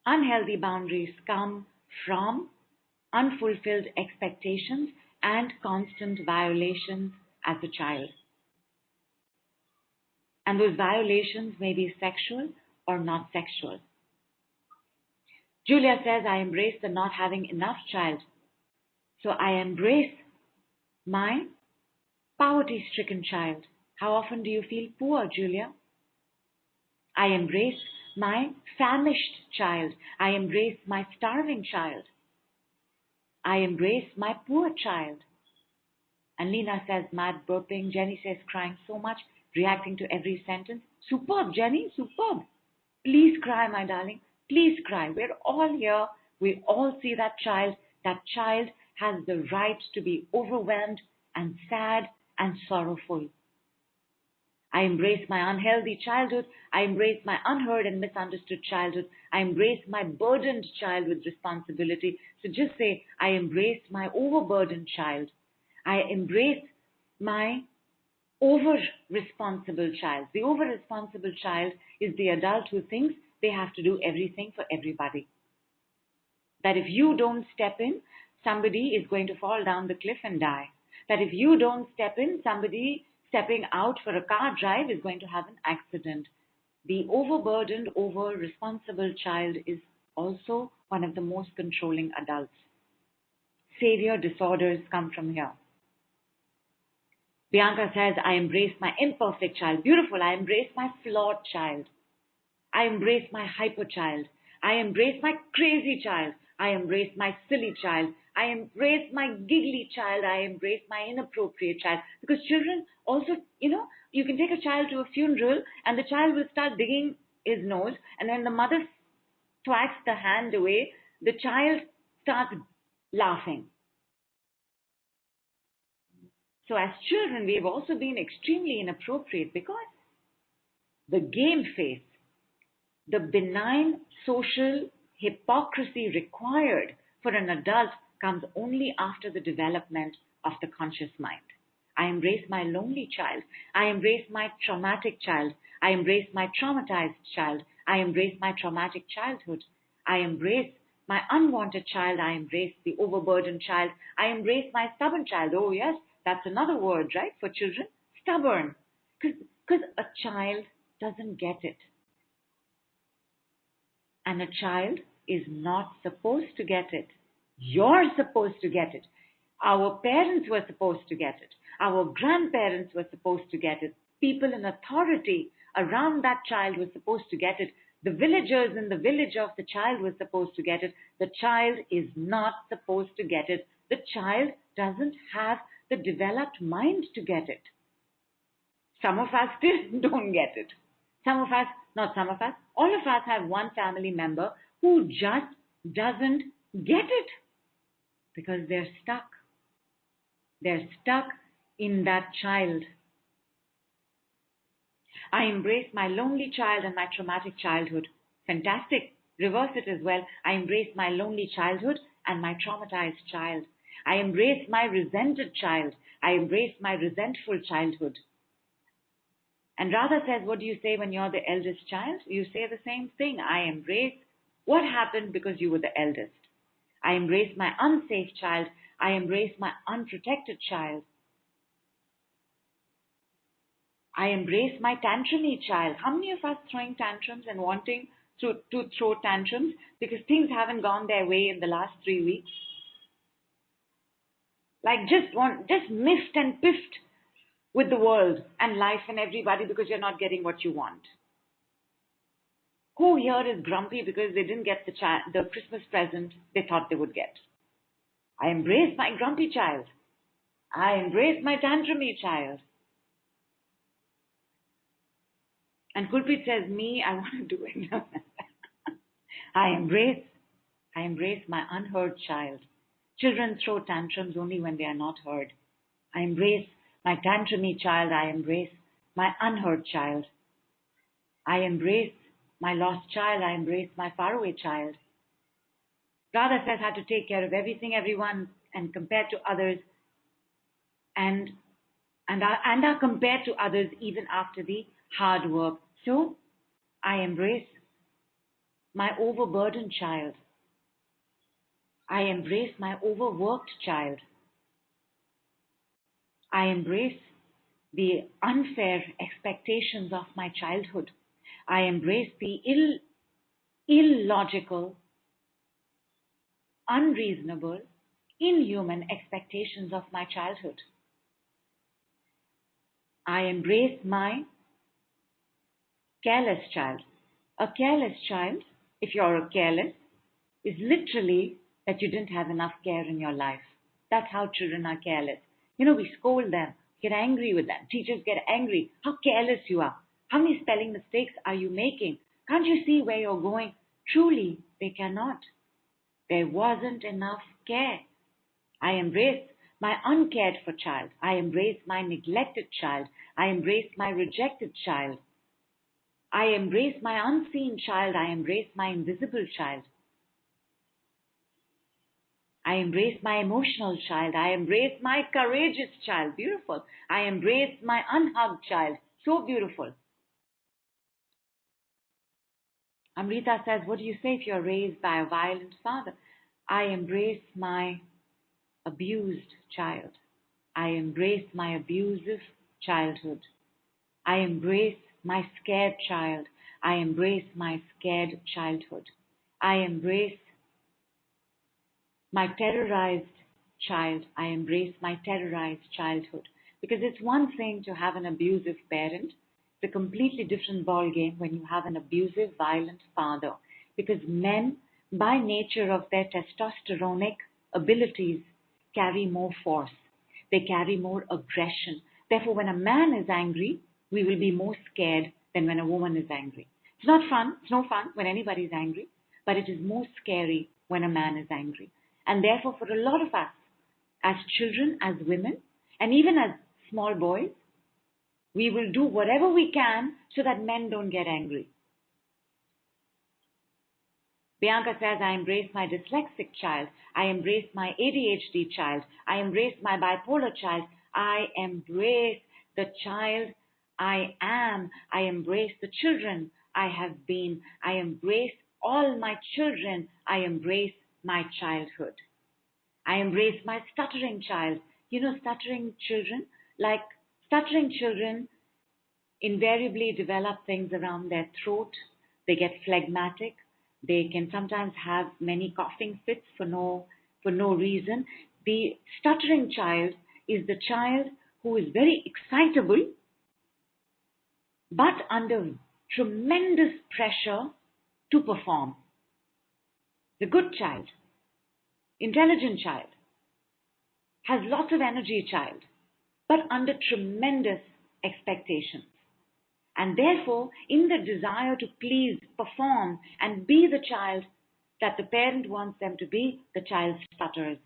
Unhealthy boundaries come from unfulfilled expectations and constant violations as a child. And those violations may be sexual or not sexual. Julia says, I embrace the not having enough child. So I embrace my poverty-stricken child. How often do you feel poor, Julia? I embrace my famished child. I embrace my starving child. I embrace my poor child. And Lena says, mad burping. Jenny says, crying so much, reacting to every sentence. Superb, Jenny, superb. Please cry, my darling. Please cry. We're all here. We all see that child. That child has the right to be overwhelmed and sad and sorrowful. I embrace my unhealthy childhood. I embrace my unheard and misunderstood childhood. I embrace my burdened child with responsibility. So just say, I embrace my overburdened child. I embrace my over-responsible child. The over-responsible child is the adult who thinks they have to do everything for everybody. That if you don't step in, somebody is going to fall down the cliff and die. That if you don't step in, somebody stepping out for a car drive is going to have an accident. The overburdened, over-responsible child is also one of the most controlling adults. Savior disorders come from here. Bianca says, I embrace my imperfect child. Beautiful. I embrace my flawed child. I embrace my hyper child. I embrace my crazy child. I embrace my silly child. I embrace my giggly child. I embrace my inappropriate child. Because children also, you can take a child to a funeral and the child will start digging his nose, and then the mother swats the hand away. The child starts laughing. So as children, we have also been extremely inappropriate because the game face, the benign social hypocrisy required for an adult comes only after the development of the conscious mind. I embrace my lonely child. I embrace my traumatic child. I embrace my traumatized child. I embrace my traumatic childhood. I embrace my unwanted child. I embrace the overburdened child. I embrace my stubborn child. Oh yes, that's another word, right, for children? Stubborn. Because a child doesn't get it. And a child is not supposed to get it. You're supposed to get it. Our parents were supposed to get it. Our grandparents were supposed to get it. People in authority around that child were supposed to get it. The villagers in the village of the child were supposed to get it. The child is not supposed to get it. The child doesn't have the developed mind to get it. Some of us still don't get it. All of us have one family member who just doesn't get it because they're stuck. They're stuck in that child. I embrace my lonely child and my traumatic childhood. Fantastic. Reverse it as well. I embrace my lonely childhood and my traumatized child. I embrace my resented child. I embrace my resentful childhood. And Radha says, what do you say when you're the eldest child? You say the same thing. I embrace what happened because you were the eldest. I embrace my unsafe child. I embrace my unprotected child. I embrace my tantrumy child. How many of us throwing tantrums and wanting to throw tantrums because things haven't gone their way in the last 3 weeks? Like just miffed and piffed with the world and life and everybody because you're not getting what you want. Who here is grumpy because they didn't get the Christmas present they thought they would get? I embrace my grumpy child. I embrace my tantrumy child. And Kulpit says, me, I want to do it. I embrace, I embrace my unheard child. Children throw tantrums only when they are not heard. I embrace my tantrumy child. I embrace my unheard child. I embrace my lost child. I embrace my faraway child. Radha says how to take care of everything, everyone, and compared to others, and are compared to others even after the hard work. So I embrace my overburdened child. I embrace my overworked child. I embrace the unfair expectations of my childhood. I embrace the illogical, unreasonable, inhuman expectations of my childhood. I embrace my careless child. A careless child, if you're careless, is literally that you didn't have enough care in your life. That's how children are careless. We scold them, get angry with them. Teachers get angry. How careless you are. How many spelling mistakes are you making? Can't you see where you're going? Truly, they cannot. There wasn't enough care. I embrace my uncared for child. I embrace my neglected child. I embrace my rejected child. I embrace my unseen child. I embrace my invisible child. I embrace my emotional child. I embrace my courageous child. Beautiful. I embrace my unhugged child. So beautiful. Amrita says, what do you say if you're raised by a violent father? I embrace my abused child. I embrace my abusive childhood. I embrace my scared child. I embrace my scared childhood. I embrace my terrorized child. I embrace my terrorized childhood. Because it's one thing to have an abusive parent. It's a completely different ballgame when you have an abusive, violent father. Because men, by nature of their testosteronic abilities, carry more force. They carry more aggression. Therefore, when a man is angry, we will be more scared than when a woman is angry. It's not fun. It's no fun when anybody is angry. But it is more scary when a man is angry. And therefore, for a lot of us, as children, as women, and even as small boys, we will do whatever we can so that men don't get angry. Bianca says, I embrace my dyslexic child. I embrace my ADHD child. I embrace my bipolar child. I embrace the child I am. I embrace the children I have been. I embrace all my children. I embrace my childhood. I embrace my stuttering child. Stuttering children invariably develop things around their throat. They get phlegmatic. They can sometimes have many coughing fits for no reason. The stuttering child is the child who is very excitable, but under tremendous pressure to perform. The good child, intelligent child, has lots of energy child, but under tremendous expectations. And therefore, in the desire to please, perform, and be the child that the parent wants them to be, the child stutters.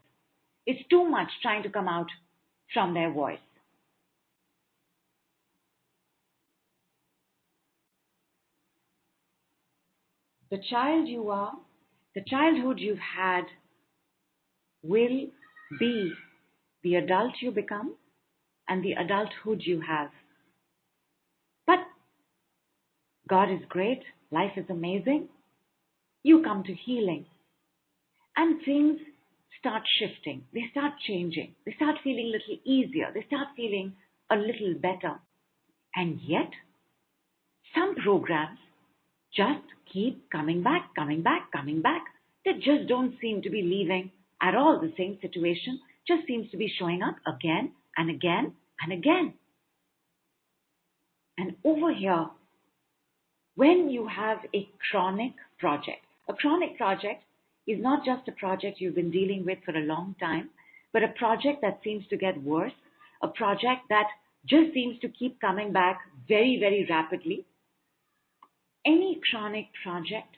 It's too much trying to come out from their voice. The child you are, the childhood you've had, will be the adult you become and the adulthood you have. But God is great, life is amazing. You come to healing and things start shifting, they start changing, they start feeling a little easier, they start feeling a little better. And yet, some programs just keep coming back. They just don't seem to be leaving at all. The same situation just seems to be showing up again and again and again. And over here, when you have a chronic project is not just a project you've been dealing with for a long time, but a project that seems to get worse, a project that just seems to keep coming back very, very rapidly. Any chronic project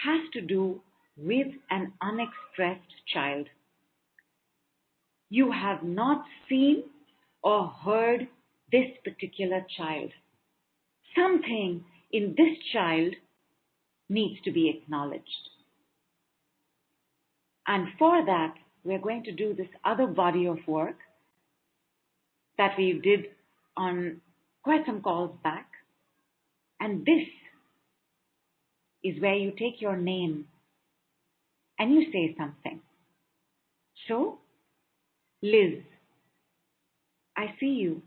has to do with an unexpressed child. You have not seen or heard this particular child. Something in this child needs to be acknowledged. And for that, we're going to do this other body of work that we did on quite some calls back. And this is where you take your name and you say something. So, Liz, I see you.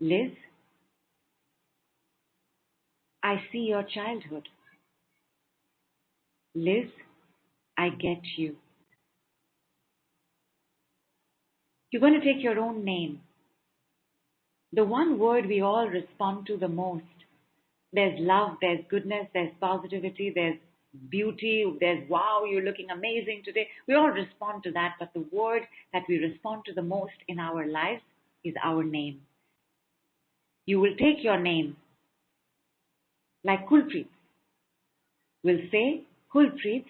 Liz, I see your childhood. Liz, I get you. You're going to take your own name. The one word we all respond to the most. There's love, there's goodness, there's positivity, there's beauty, there's wow, you're looking amazing today. We all respond to that, but the word that we respond to the most in our lives is our name. You will take your name, like Kulpreet. We'll say, Kulpreet,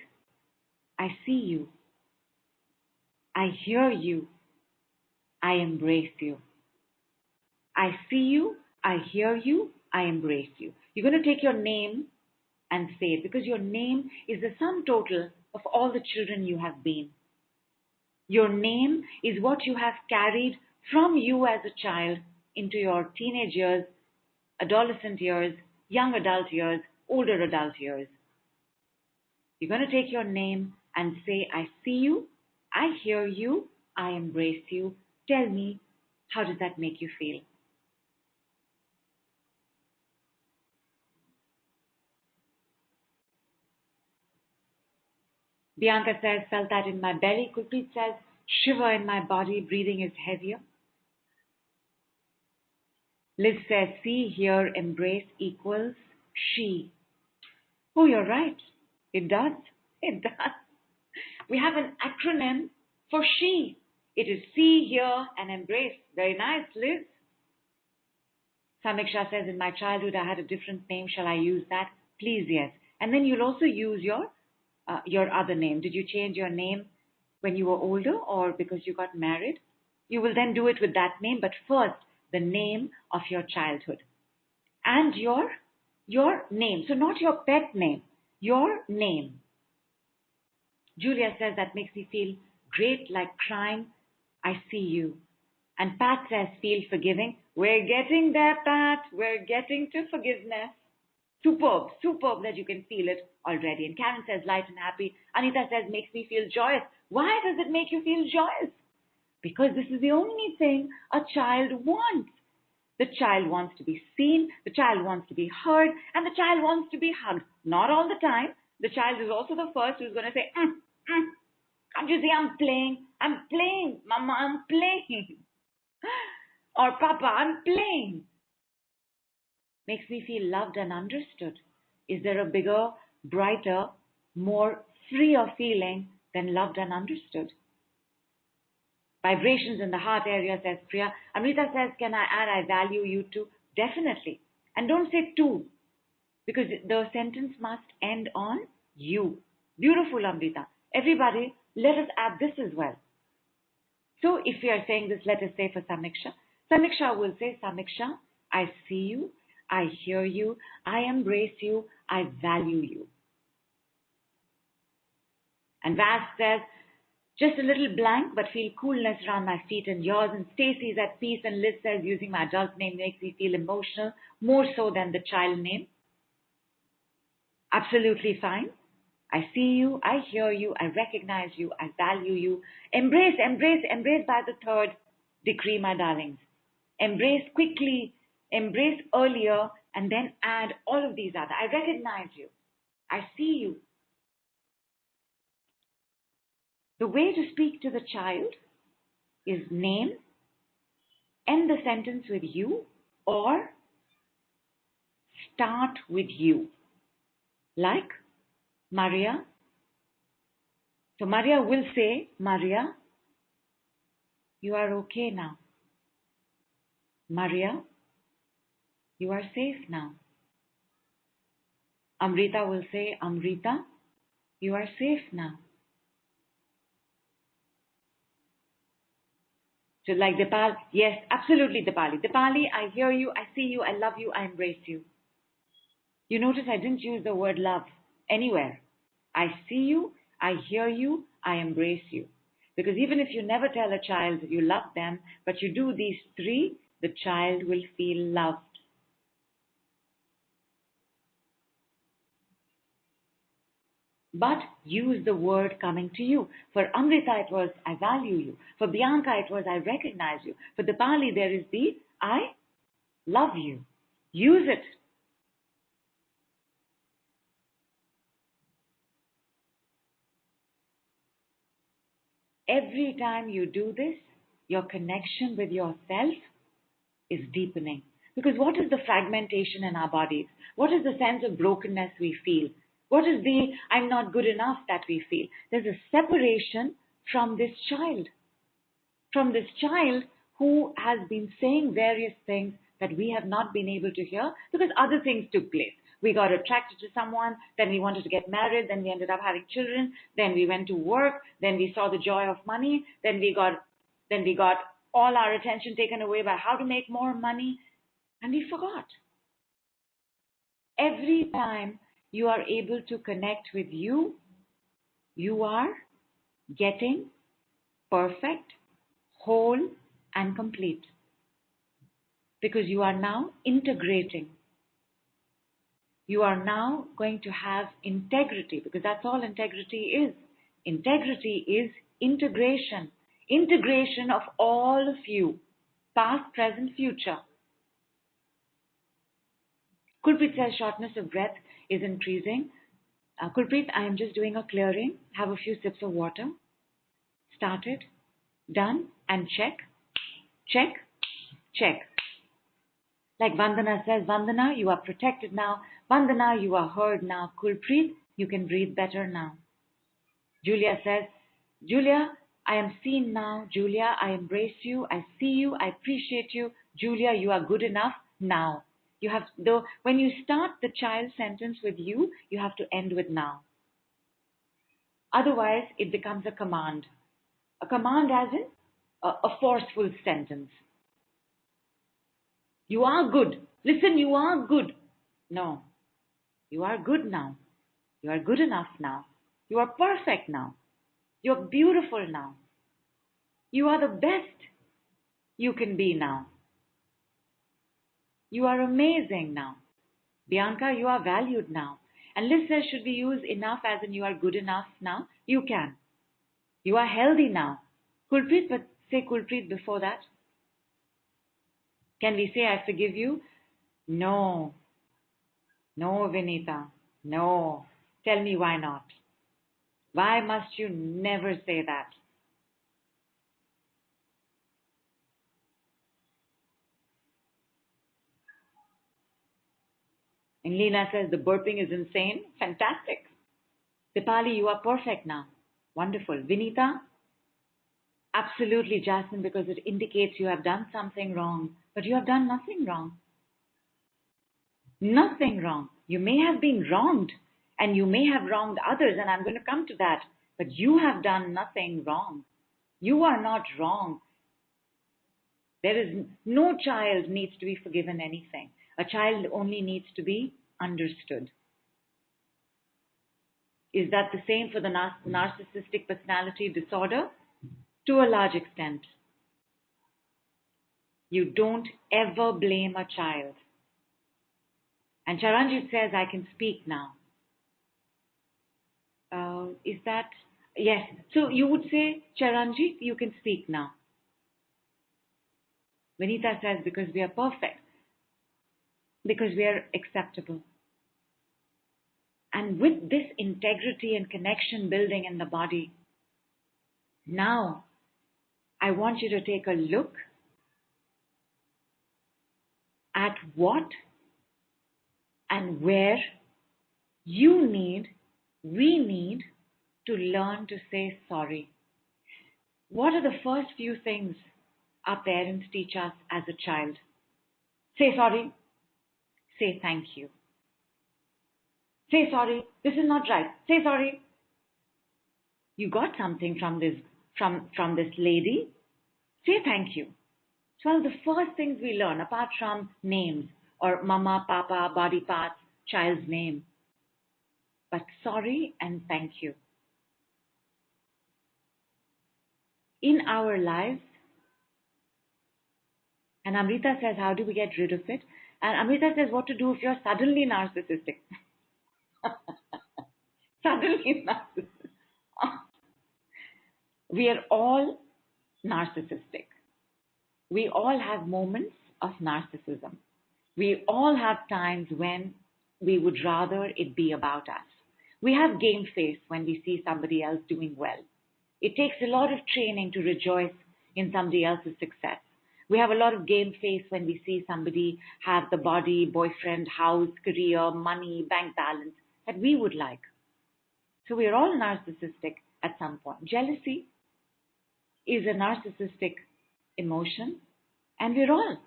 I see you. I hear you. I embrace you. I see you. I hear you. I embrace you. You're going to take your name and say it, because your name is the sum total of all the children you have been. Your name is what you have carried from you as a child into your teenage years, adolescent years, young adult years, older adult years. You're going to take your name and say, I see you, I hear you, I embrace you. Tell me, how does that make you feel? Bianca says, felt that in my belly. Kulpreet says, shiver in my body, breathing is heavier. Liz says, see, hear, embrace equals she. Oh, you're right. It does. It does. We have an acronym for she. It is see, hear, and embrace. Very nice, Liz. Samiksha says, in my childhood, I had a different name. Shall I use that? Please, yes. And then you'll also use your other name. Did you change your name when you were older or because you got married? You will then do it with that name, but first, the name of your childhood. And your name. So not your pet name, your name. Julia says, that makes me feel great, like crying. I see you. And Pat says, feel forgiving. We're getting there, Pat. We're getting to forgiveness. Superb, superb that you can feel it already. And Karen says, light and happy. Anita says, makes me feel joyous. Why does it make you feel joyous? Because this is the only thing a child wants. The child wants to be seen, the child wants to be heard, and the child wants to be hugged. Not all the time. The child is also the first who's going to say, can't you see I'm playing, Mama, I'm playing. Or Papa, I'm playing. Makes me feel loved and understood. Is there a bigger, brighter, more freer feeling than loved and understood? Vibrations in the heart area, says Priya. Amrita says, can I add I value you too? Definitely. And don't say too, because the sentence must end on you. Beautiful, Amrita. Everybody, let us add this as well. So if we are saying this, let us say for Samiksha. Samiksha will say, Samiksha, I see you, I hear you, I embrace you, I value you. And Vas says, just a little blank, but feel coolness around my feet and yours. And Stacy's at peace. And Liz says, using my adult name makes me feel emotional, more so than the child name. Absolutely fine. I see you, I hear you, I recognize you, I value you. Embrace, embrace, embrace by the third decree, my darlings. Embrace quickly, embrace earlier, and then add all of these other. I recognize you. I see you. The way to speak to the child is name, end the sentence with you, or start with you. Like Maria. So Maria will say, Maria, you are okay now. Maria, you are safe now. Amrita will say, Amrita, you are safe now. So like Dipali, yes, absolutely Dipali. Dipali, I hear you, I see you, I love you, I embrace you. You notice I didn't use the word love anywhere. I see you, I hear you, I embrace you. Because even if you never tell a child you love them, but you do these three, the child will feel loved. But use the word coming to you. For Amrita, it was, I value you. For Bianca, it was, I recognize you. For Dipali, there is the, I love you. Use it. Every time you do this, your connection with yourself is deepening. Because what is the fragmentation in our bodies? What is the sense of brokenness we feel? What is the I'm not good enough that we feel? There's a separation from this child. From this child who has been saying various things that we have not been able to hear because other things took place. We got attracted to someone, then we wanted to get married, then we ended up having children, then we went to work, then we saw the joy of money, then we got all our attention taken away by how to make more money, and we forgot. Every time you are able to connect with you, you are getting perfect, whole, and complete. Because you are now integrating. You are now going to have integrity, because that's all integrity is. Integrity is integration. Integration of all of you, past, present, future. Kulpreet says shortness of breath is increasing. Kulpreet, I am just doing a clearing. Have a few sips of water. Started, done, and check, check, check. Like Vandana says, Vandana, you are protected now. Vandana, you are heard now. Kulpreet, you can breathe better now. Julia says, Julia, I am seen now. Julia, I embrace you. I see you. I appreciate you. Julia, you are good enough now. You have, though, when you start the child sentence with you, you have to end with now. Otherwise, it becomes a command. A command as in a forceful sentence. You are good. Listen, you are good. No. You are good now. You are good enough now. You are perfect now. You're beautiful now. You are the best you can be now. You are amazing now. Bianca, you are valued now. And listeners, should we use enough as in you are good enough now? You can. You are healthy now. Kulpreet, but say Kulpreet before that. Can we say I forgive you? No. No, Vinita. No. Tell me why not. Why must you never say that? And Leena says the burping is insane. Fantastic. Dipali, you are perfect now. Wonderful. Vinita? Absolutely, Jasmine, because it indicates you have done something wrong. But you have done nothing wrong. Nothing wrong. You may have been wronged and you may have wronged others, and I'm going to come to that. But you have done nothing wrong. You are not wrong. There is no child needs to be forgiven anything. A child only needs to be understood. Is that the same for the narcissistic personality disorder? To a large extent. You don't ever blame a child. And Charanjit says, I can speak now. Is that? Yes. So you would say, Charanjit, you can speak now. Vinita says, because we are perfect. Because we are acceptable. And with this integrity and connection building in the body, now I want you to take a look at what and where we need to learn to say sorry. What are the first few things our parents teach us as a child? Say sorry. Say thank you. Say sorry. This is not right. Say sorry. You got something from this lady. Say thank you. It's one of the first things we learn, apart from names or mama, papa, body parts, child's name. But sorry and thank you. In our lives, and Amrita says, how do we get rid of it? And Amrita says, what to do if you're suddenly narcissistic? Suddenly narcissistic. We are all narcissistic. We all have moments of narcissism. We all have times when we would rather it be about us. We have game face when we see somebody else doing well. It takes a lot of training to rejoice in somebody else's success. We have a lot of game face when we see somebody have the body, boyfriend, house, career, money, bank balance that we would like. So we are all narcissistic at some point. Jealousy is a narcissistic emotion, and we're all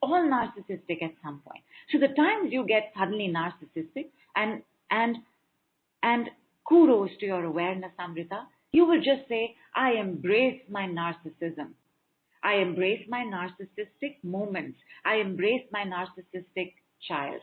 narcissistic at some point. So the times you get suddenly narcissistic, and kudos to your awareness, Amrita, you will just say, I embrace my narcissism. I embrace my narcissistic moments. I embrace my narcissistic child.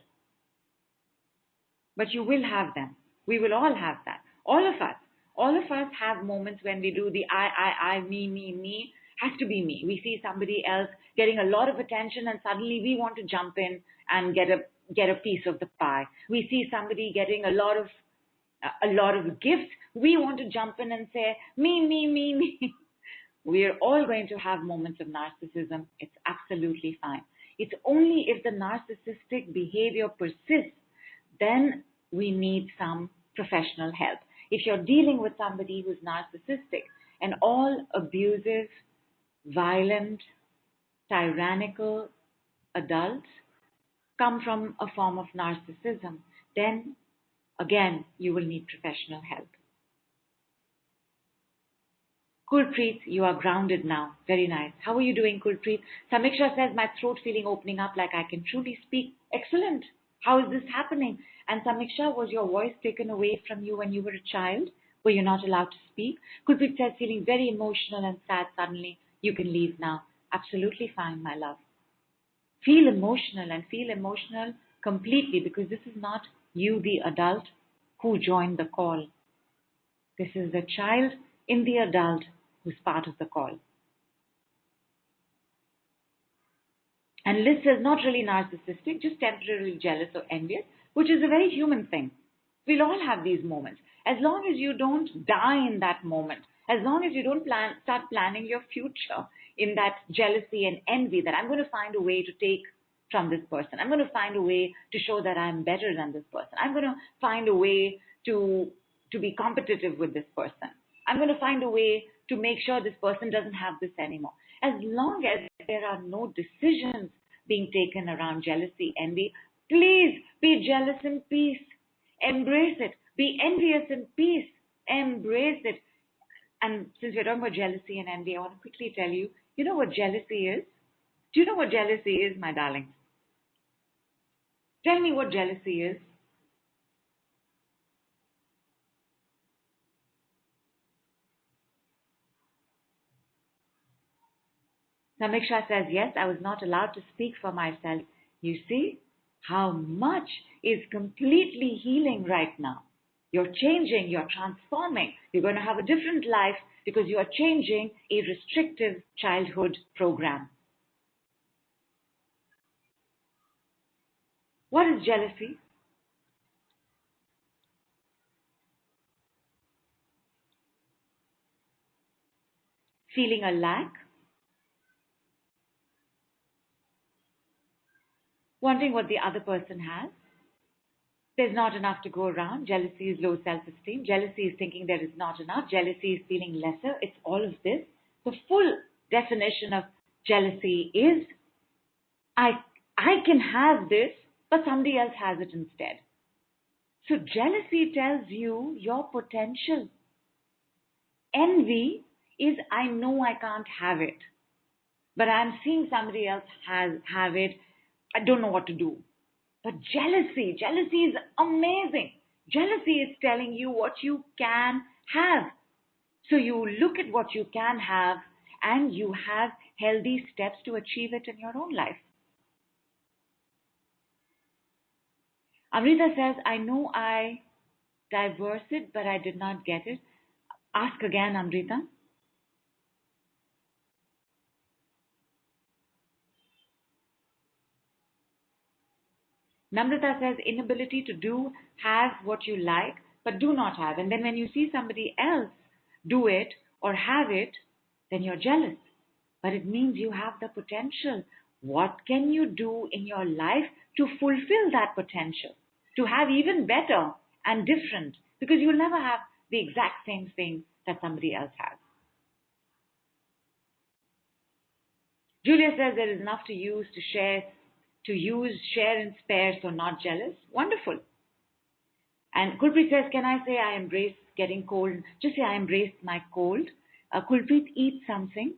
But you will have them. We will all have that. All of us have moments when we do the I, me, has to be me. We see somebody else getting a lot of attention and suddenly we want to jump in and get a piece of the pie. We see somebody getting a lot of gifts. We want to jump in and say, me. We are all going to have moments of narcissism. It's absolutely fine. It's only if the narcissistic behavior persists, then we need some professional help. If you're dealing with somebody who's narcissistic, and all abusive, violent, tyrannical adults come from a form of narcissism, then again, you will need professional help. Kulpreet, you are grounded now. Very nice. How are you doing, Kulpreet? Samiksha says, my throat feeling opening up like I can truly speak. Excellent. How is this happening? And Samiksha, was your voice taken away from you when you were a child? Were you not allowed to speak? Kulpreet says, feeling very emotional and sad suddenly. You can leave now. Absolutely fine, my love. Feel emotional completely, because this is not you, the adult, who joined the call. This is the child in the adult who's part of the call. And Liz says, not really narcissistic, just temporarily jealous or envious, which is a very human thing. We'll all have these moments. As long as you don't die in that moment, as long as you don't start planning your future in that jealousy and envy that I'm going to find a way to take from this person. I'm going to find a way to show that I'm better than this person. I'm going to find a way to be competitive with this person. I'm going to find a way to make sure this person doesn't have this anymore. As long as there are no decisions being taken around jealousy, envy, please be jealous in peace. Embrace it. Be envious in peace. Embrace it. And since we're talking about jealousy and envy, I want to quickly tell you, you know what jealousy is? Do you know what jealousy is, my darlings? Tell me what jealousy is. Samiksha says, yes, I was not allowed to speak for myself. You see how much is completely healing right now. You're changing, you're transforming. You're going to have a different life because you are changing a restrictive childhood program. What is jealousy? Feeling a lack, wanting what the other person has. There's not enough to go around. Jealousy is low self-esteem. Jealousy is thinking there is not enough. Jealousy is feeling lesser. It's all of this. The full definition of jealousy is I can have this, but somebody else has it instead. So jealousy tells you your potential. Envy is I know I can't have it, but I'm seeing somebody else have it. I don't know what to do. But jealousy is amazing. Jealousy is telling you what you can have. So you look at what you can have and you have healthy steps to achieve it in your own life. Amrita says, I know I diverse it, but I did not get it. Ask again, Amrita. Namrata says, inability to do, have what you like, but do not have. And then when you see somebody else do it or have it, then you're jealous. But it means you have the potential. What can you do in your life to fulfill that potential? To have even better and different? Because you'll never have the exact same thing that somebody else has. Julia says there is enough to use, share and spare, so not jealous. Wonderful. And Kulpreet says, can I say I embrace getting cold? Just say I embrace my cold. Kulpreet, eat something,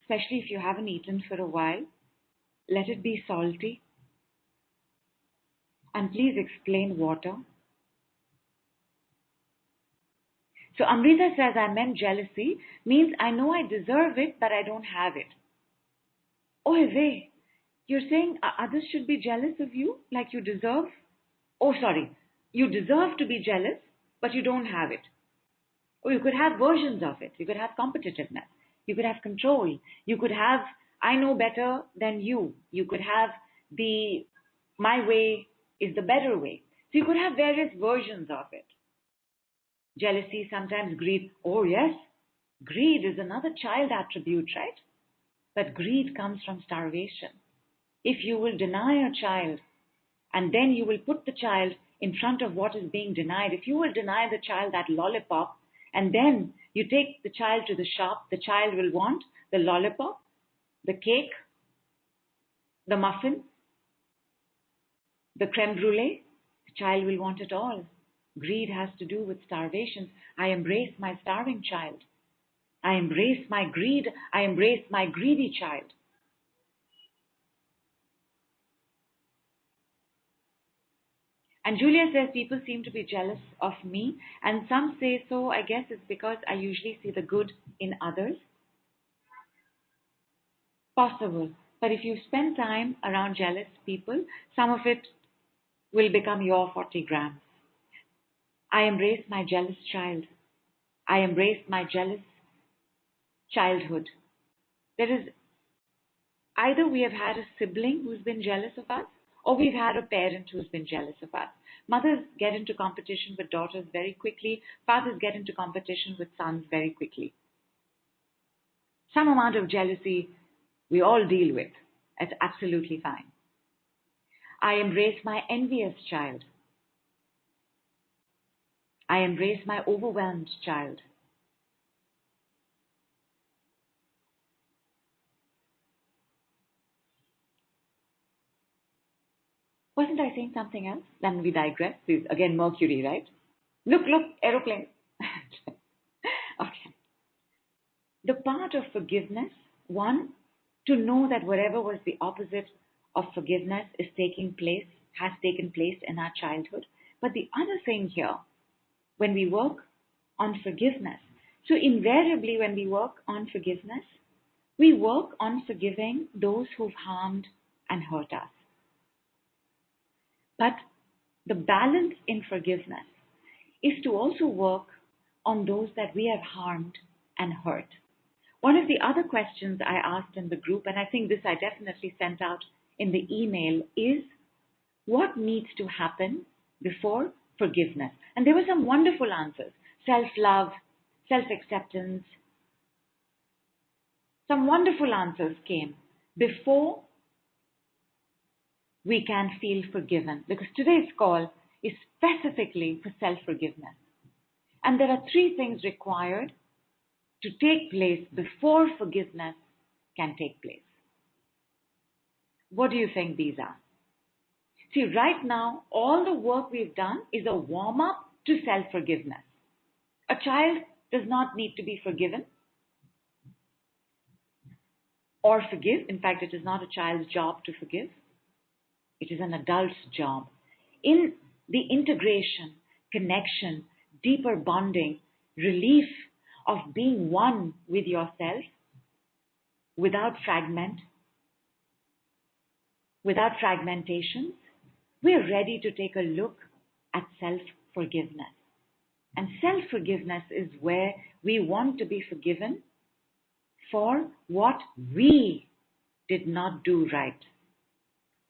especially if you haven't eaten for a while. Let it be salty. And please explain water. So Amrita says, I meant jealousy means I know I deserve it, but I don't have it. Oy vey, you're saying others should be jealous of you like you deserve? Oh, sorry. You deserve to be jealous, but you don't have it. Or you could have versions of it. You could have competitiveness. You could have control. You could have, I know better than you. You could have my way is the better way. So you could have various versions of it. Jealousy, sometimes greed. Oh, yes. Greed is another child attribute, right? But greed comes from starvation. If you will deny a child, and then you will put the child in front of what is being denied, if you will deny the child that lollipop, and then you take the child to the shop, the child will want the lollipop, the cake, the muffin, the creme brulee. The child will want it all. Greed has to do with starvation. I embrace my starving child. I embrace my greed. I embrace my greedy child. And Julia says people seem to be jealous of me, and some say so. I guess it's because I usually see the good in others. Possible. But if you spend time around jealous people, some of it will become your 40 grams. I embrace my jealous child. I embrace my jealous childhood. There is either we have had a sibling who's been jealous of us, or we've had a parent who's been jealous of us. Mothers get into competition with daughters very quickly. Fathers get into competition with sons very quickly. Some amount of jealousy we all deal with. It's absolutely fine. I embrace my envious child. I embrace my overwhelmed child. Wasn't I saying something else? Then we digress. This is again Mercury, right? Look, aeroplane. Okay. The part of forgiveness, one, to know that whatever was the opposite of forgiveness has taken place in our childhood. But the other thing here, when we work on forgiveness, so invariably when we work on forgiveness, we work on forgiving those who've harmed and hurt us. But the balance in forgiveness is to also work on those that we have harmed and hurt. One of the other questions I asked in the group, and I think this I definitely sent out in the email, is what needs to happen before forgiveness? And there were some wonderful answers. Self-love, self-acceptance. Some wonderful answers came before we can feel forgiven, because today's call is specifically for self-forgiveness. And there are three things required to take place before forgiveness can take place. What do you think these are? See, right now, all the work we've done is a warm-up to self-forgiveness. A child does not need to be forgiven or forgive. In fact, it is not a child's job to forgive. It is an adult's job. In the integration, connection, deeper bonding, relief of being one with yourself without fragmentation, we're ready to take a look at self-forgiveness. And self-forgiveness is where we want to be forgiven for what we did not do right.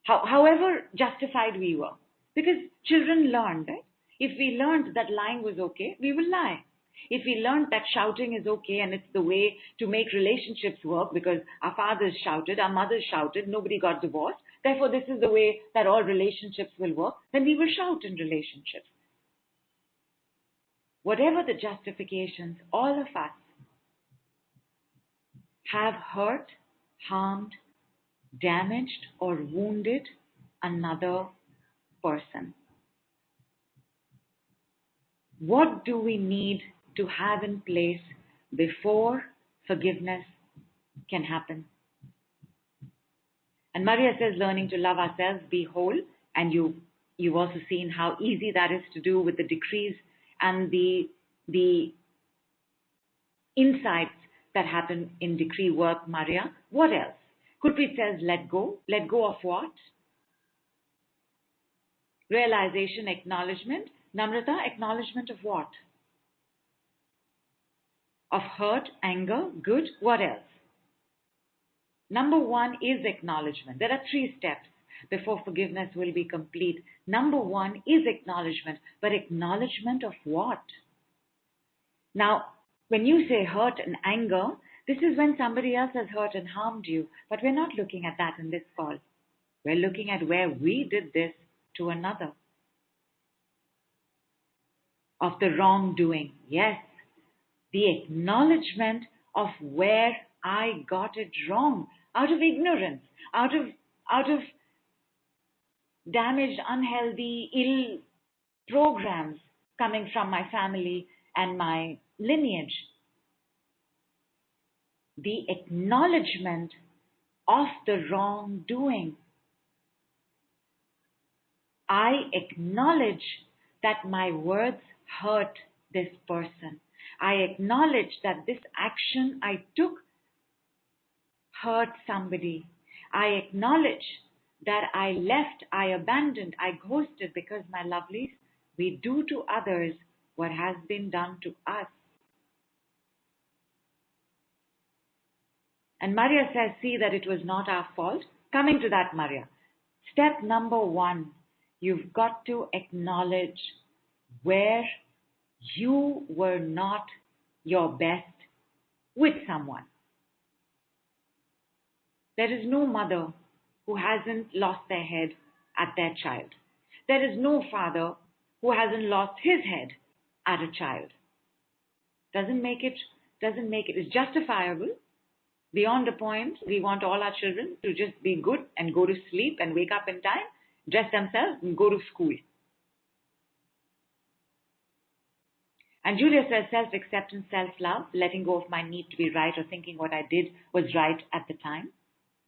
However justified we were. Because children learned, right? If we learned that lying was okay, we will lie. If we learned that shouting is okay and it's the way to make relationships work because our fathers shouted, our mothers shouted, nobody got divorced, therefore this is the way that all relationships will work, then we will shout in relationships. Whatever the justifications, all of us have hurt, harmed, damaged, or wounded another person. What do we need to have in place before forgiveness can happen? And Maria says learning to love ourselves, be whole, and you've also seen how easy that is to do with the decrees and the insights that happen in decree work, Maria. What else? Gurpreet says let go. Let go of what? Realization, acknowledgement. Namrata, acknowledgement of what? Of hurt, anger, good. What else? Number one is acknowledgement. There are 3 steps before forgiveness will be complete. Number one is acknowledgement. But acknowledgement of what? Now, when you say hurt and anger, this is when somebody else has hurt and harmed you. But we're not looking at that in this call. We're looking at where we did this to another. Of the wrongdoing. Yes. The acknowledgement of where I got it wrong. Out of ignorance. Out of damaged, unhealthy, ill programs coming from my family and my lineage. The acknowledgement of the wrongdoing. I acknowledge that my words hurt this person. I acknowledge that this action I took hurt somebody. I acknowledge that I left, I abandoned, I ghosted because, my lovelies, we do to others what has been done to us. And Maria says, see that it was not our fault. Coming to that, Maria. Step number 1, you've got to acknowledge where you were not your best with someone. There is no mother who hasn't lost their head at their child. There is no father who hasn't lost his head at a child. Doesn't make it, it's justifiable. Beyond a point, we want all our children to just be good and go to sleep and wake up in time, dress themselves and go to school. And Julia says self-acceptance, self-love, letting go of my need to be right or thinking what I did was right at the time.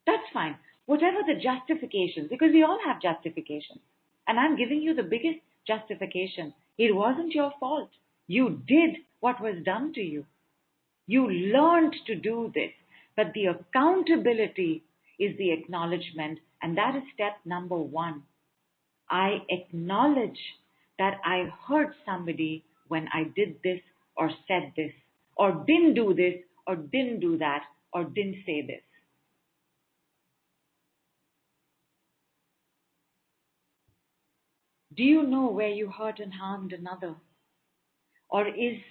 That's fine. Whatever the justifications, because we all have justifications. And I'm giving you the biggest justification. It wasn't your fault. You did what was done to you. You learned to do this. But the accountability is the acknowledgement. And that is step number 1. I acknowledge that I hurt somebody when I did this or said this or didn't do this or didn't do that or didn't say this. Do you know where you hurt and harmed another? Or is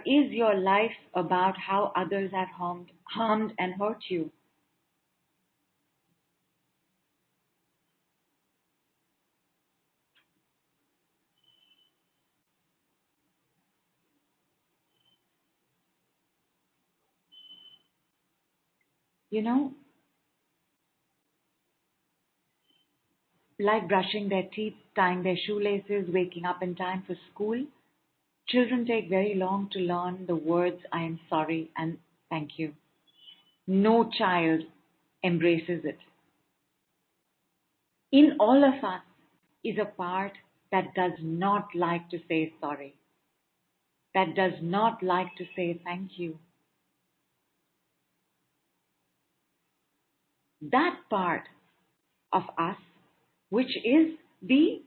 your life about how others have harmed and hurt you? You know, like brushing their teeth, tying their shoelaces, waking up in time for school, children take very long to learn the words I am sorry and thank you. No child embraces it. In all of us is a part that does not like to say sorry, that does not like to say thank you. That part of us, which is the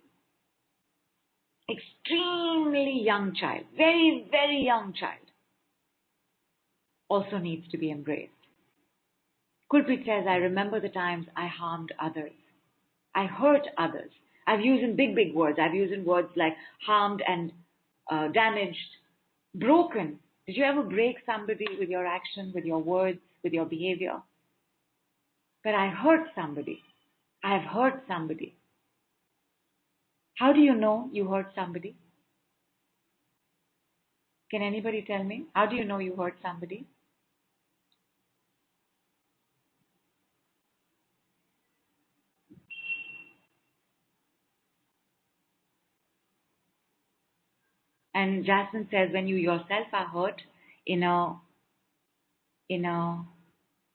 extremely young child, very, very young child, also needs to be embraced. Kulpreet says, I remember the times I harmed others. I hurt others. I've used in big, big words. I've used in words like harmed and damaged, broken. Did you ever break somebody with your action, with your words, with your behavior? But I hurt somebody. I have hurt somebody. How do you know you hurt somebody? Can anybody tell me? How do you know you hurt somebody? And Jasmine says, when you yourself are hurt in a,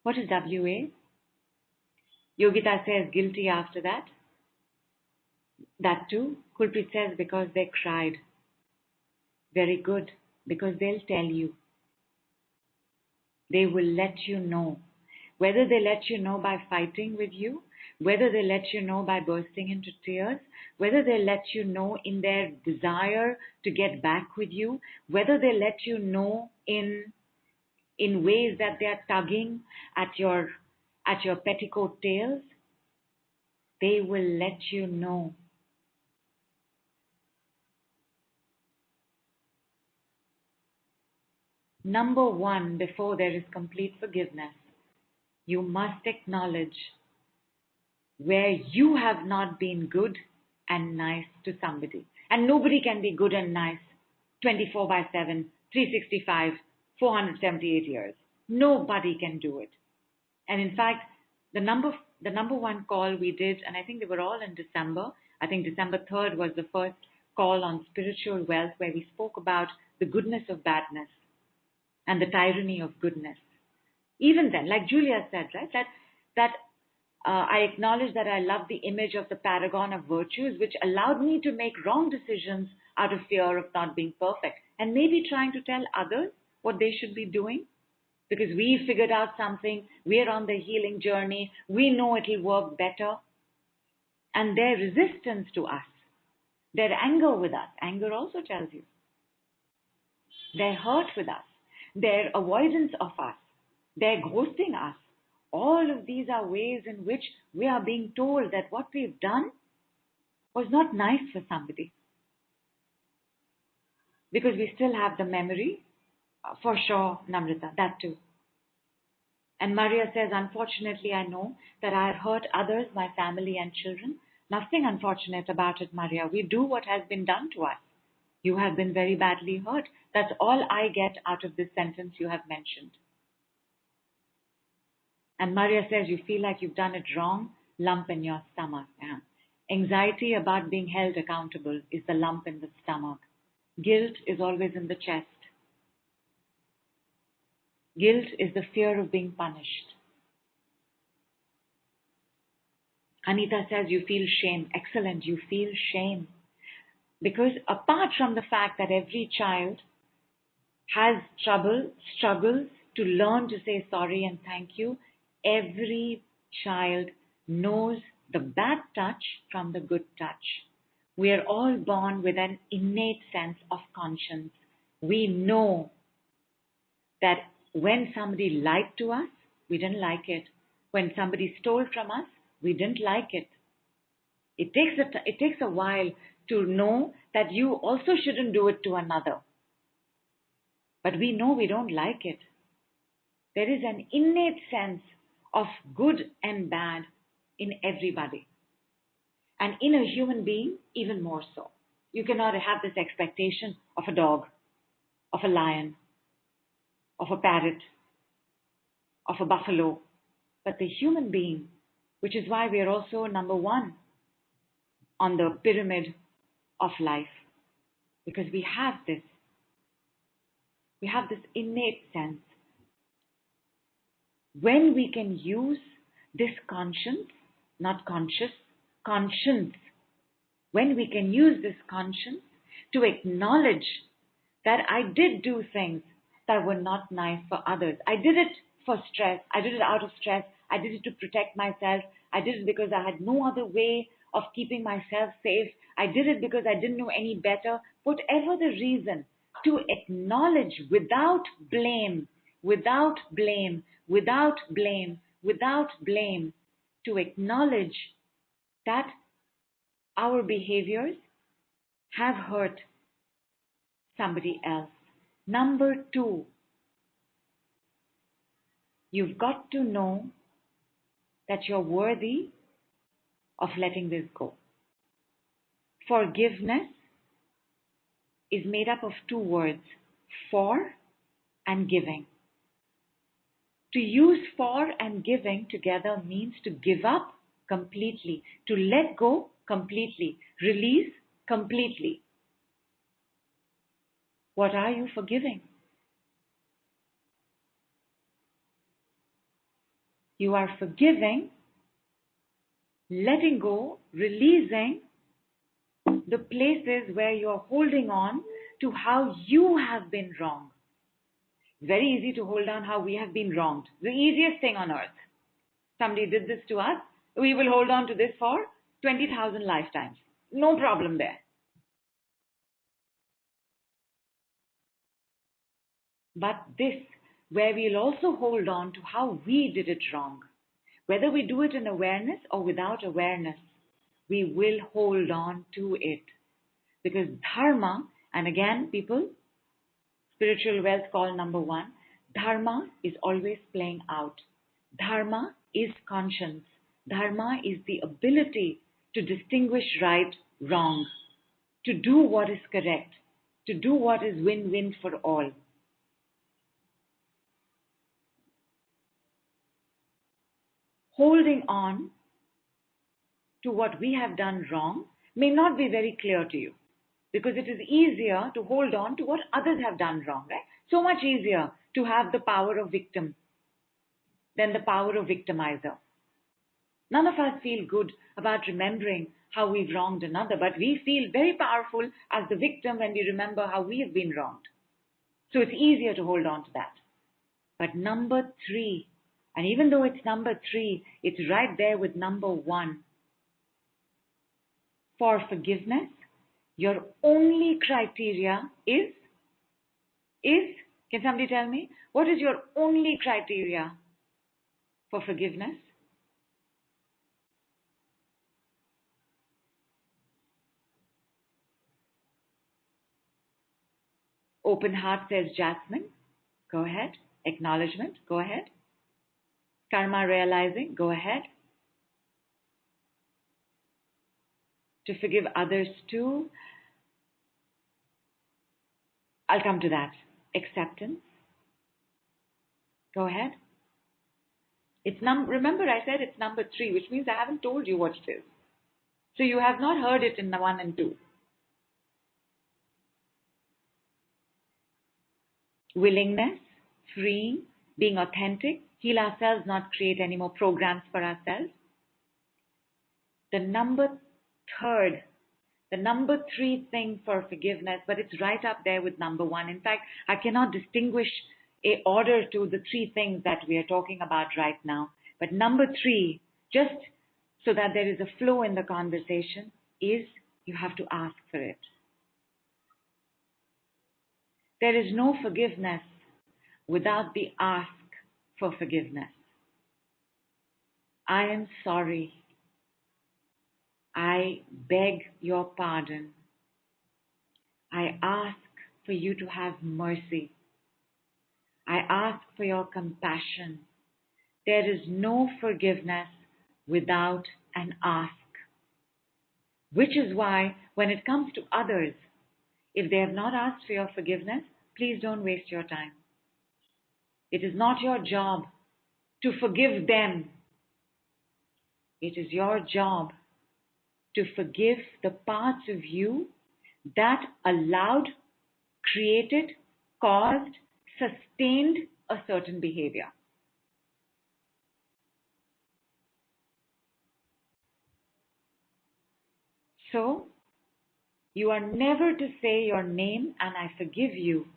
what is WA? Yogita says, guilty after that. That too. Kulpreet says, because they cried. Very good. Because they'll tell you. They will let you know. Whether they let you know by fighting with you, whether they let you know by bursting into tears, whether they let you know in their desire to get back with you, whether they let you know in ways that they are tugging at your petticoat tails, they will let you know. Number one, before there is complete forgiveness, you must acknowledge where you have not been good and nice to somebody. And nobody can be good and nice 24/7, 365, 478 years. Nobody can do it. And in fact, the number one call we did, and I think they were all in December. I think December 3rd was the first call on spiritual wealth, where we spoke about the goodness of badness and the tyranny of goodness. Even then, like Julia said, right, that I acknowledge that I love the image of the paragon of virtues, which allowed me to make wrong decisions out of fear of not being perfect, and maybe trying to tell others what they should be doing, because we figured out something, we're on the healing journey, we know it'll work better, and their resistance to us, their anger with us, anger also tells you, their hurt with us, their avoidance of us, their ghosting us, all of these are ways in which we are being told that what we've done was not nice for somebody. Because we still have the memory, for sure, Namrata, that too. And Maria says, unfortunately, I know that I have hurt others, my family and children. Nothing unfortunate about it, Maria. We do what has been done to us. You have been very badly hurt. That's all I get out of this sentence you have mentioned. And Maria says, you feel like you've done it wrong, lump in your stomach. Yeah. Anxiety about being held accountable is the lump in the stomach. Guilt is always in the chest. Guilt is the fear of being punished. Anita says, you feel shame. Excellent, you feel shame. Because apart from the fact that every child has struggles to learn to say sorry and thank you, every child knows the bad touch from the good touch. We are all born with an innate sense of conscience. We know that when somebody lied to us, we didn't like it. When somebody stole from us, we didn't like it. It takes a while to know that you also shouldn't do it to another. But we know we don't like it. There is an innate sense of good and bad in everybody. And in a human being, even more so. You cannot have this expectation of a dog, of a lion, of a parrot, of a buffalo. But the human being, which is why we are also number one on the pyramid of life. Because we have this innate sense. When we can use this conscience, not conscious, conscience, when we can use this conscience to acknowledge that I did do things that were not nice for others. I did it for stress. I did it out of stress. I did it to protect myself. I did it because I had no other way of keeping myself safe. I did it because I didn't know any better. Whatever the reason, to acknowledge without blame, without blame, without blame, without blame, to acknowledge that our behaviors have hurt somebody else. Number two, you've got to know that you're worthy of letting this go. Forgiveness is made up of two words, for and giving. To use for and giving together means to give up completely, to let go completely, release completely. What are you forgiving? You are forgiving, letting go, releasing the places where you're holding on to how you have been wronged. Very easy to hold on how we have been wronged. The easiest thing on earth. Somebody did this to us. We will hold on to this for 20,000 lifetimes. No problem there. But this, where we'll also hold on to how we did it wrong. Whether we do it in awareness or without awareness, we will hold on to it. Because dharma, and again, people, spiritual wealth call number one, dharma is always playing out. Dharma is conscience. Dharma is the ability to distinguish right, wrong, to do what is correct, to do what is win-win for all. Holding on to what we have done wrong may not be very clear to you, because it is easier to hold on to what others have done wrong, right? So much easier to have the power of victim than the power of victimizer. None of us feel good about remembering how we've wronged another, but we feel very powerful as the victim when we remember how we have been wronged. So it's easier to hold on to that. But number three, and even though it's number three, it's right there with number one. For forgiveness, your only criteria is, can somebody tell me, what is your only criteria for forgiveness? Open heart, says Jasmine. Go ahead. Acknowledgement. Go ahead. Karma realizing. Go ahead. To forgive others too. I'll come to that. Acceptance. Go ahead. Remember I said it's number three, which means I haven't told you what it is. So you have not heard it in the one and two. Willingness, freeing, being authentic, heal ourselves, not create any more programs for ourselves. The number three thing for forgiveness, but it's right up there with number one. In fact, I cannot distinguish a order to the three things that we are talking about right now. But number three, just so that there is a flow in the conversation, is you have to ask for it. There is no forgiveness without the ask for forgiveness. I am sorry. I beg your pardon. I ask for you to have mercy. I ask for your compassion. There is no forgiveness without an ask. Which is why when it comes to others, if they have not asked for your forgiveness, please don't waste your time. It is not your job to forgive them. It is your job to forgive the parts of you that allowed, created, caused, sustained a certain behavior. So, You are never to say your name and I forgive you.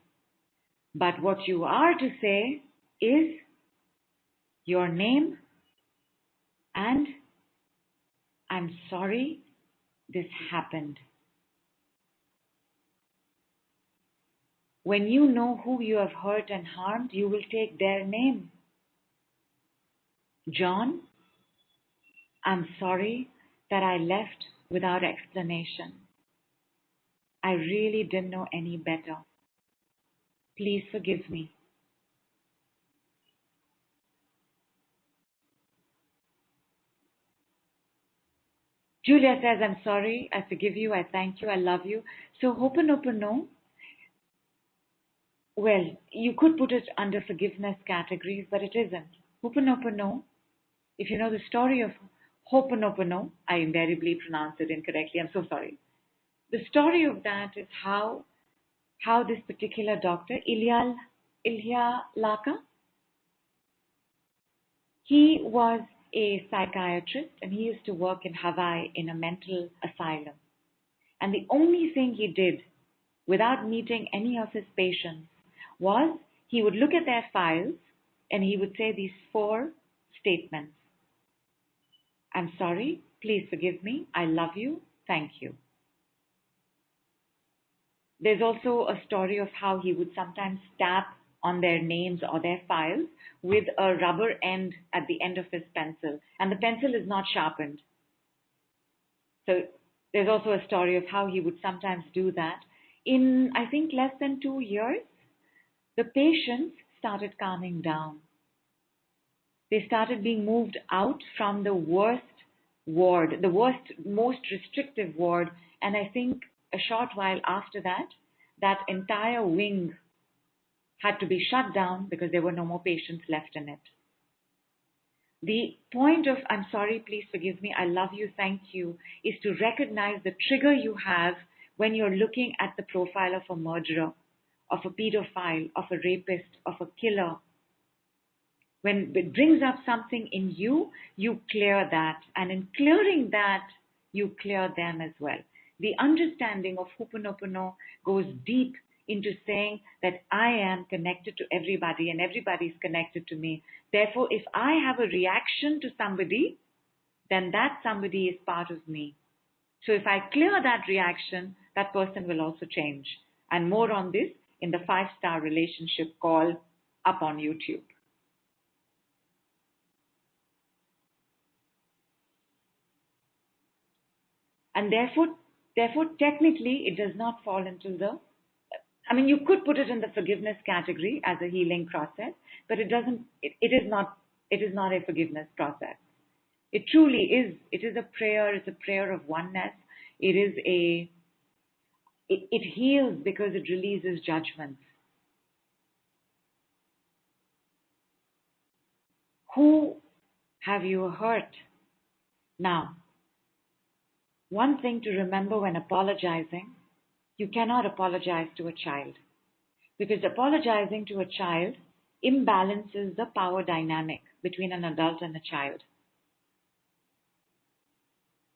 But what you are to say is your name and I'm sorry this happened. When you know who you have hurt and harmed, you will take their name. John, I'm sorry that I left without explanation. I really didn't know any better. Please forgive me. Julia says, I'm sorry, I forgive you, I thank you, I love you. So Ho'oponopono, well, you could put it under forgiveness categories, but it isn't. Ho'oponopono, if you know the story of Ho'oponopono, I invariably pronounce it incorrectly, I'm so sorry. The story of that is how this particular doctor, Ilya Laka, he was a psychiatrist and he used to work in Hawaii in a mental asylum. And the only thing he did without meeting any of his patients was he would look at their files and he would say these 4 statements. I'm sorry, please forgive me, I love you, thank you. There's also a story of how he would sometimes tap on their names or their files with a rubber end at the end of his pencil, and the pencil is not sharpened. So there's also a story of how he would sometimes do that. In, I think, less than 2 years, the patients started calming down. They started being moved out from the worst ward, the worst, most restrictive ward, and I think a short while after that, that entire wing had to be shut down because there were no more patients left in it. The point of I'm sorry, please forgive me, I love you, thank you, is to recognize the trigger you have when you're looking at the profile of a murderer, of a pedophile, of a rapist, of a killer. When it brings up something in you, you clear that. And in clearing that, you clear them as well. The understanding of Ho'oponopono goes deep into saying that I am connected to everybody and everybody is connected to me. Therefore, if I have a reaction to somebody, then that somebody is part of me. So if I clear that reaction, that person will also change. And more on this in the 5-star relationship call up on YouTube. And therefore, technically, it does not fall into the, I mean, you could put it in the forgiveness category as a healing process, but it doesn't, it is not a forgiveness process. It truly is, it is a prayer of oneness. It heals because it releases judgments. Who have you hurt? Now, one thing to remember when apologizing, you cannot apologize to a child because apologizing to a child imbalances the power dynamic between an adult and a child.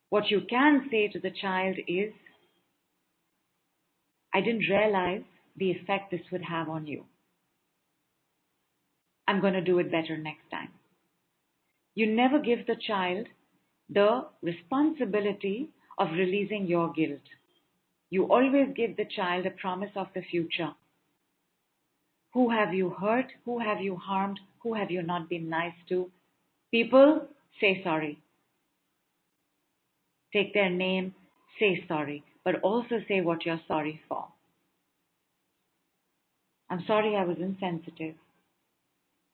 What you can say to the child is, I didn't realize the effect this would have on you. I'm going to do it better next time. You never give the child the responsibility of releasing your guilt. You always give the child a promise of the future. Who have you hurt? Who have you harmed? Who have you not been nice to? People, say sorry. Take their name, say sorry, but also say what you're sorry for. I'm sorry I was insensitive.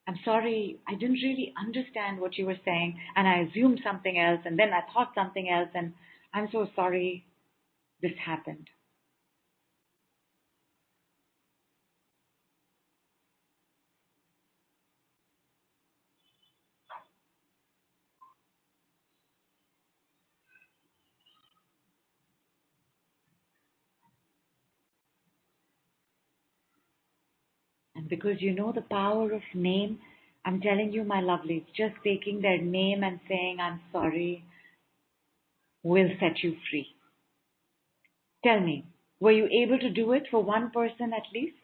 I'm sorry I didn't really understand what you were saying and I assumed something else and then I thought something else and I'm so sorry this happened. And because you know the power of name, I'm telling you, my lovelies, just taking their name and saying, I'm sorry, will set you free. Tell me, were you able to do it for one person at least?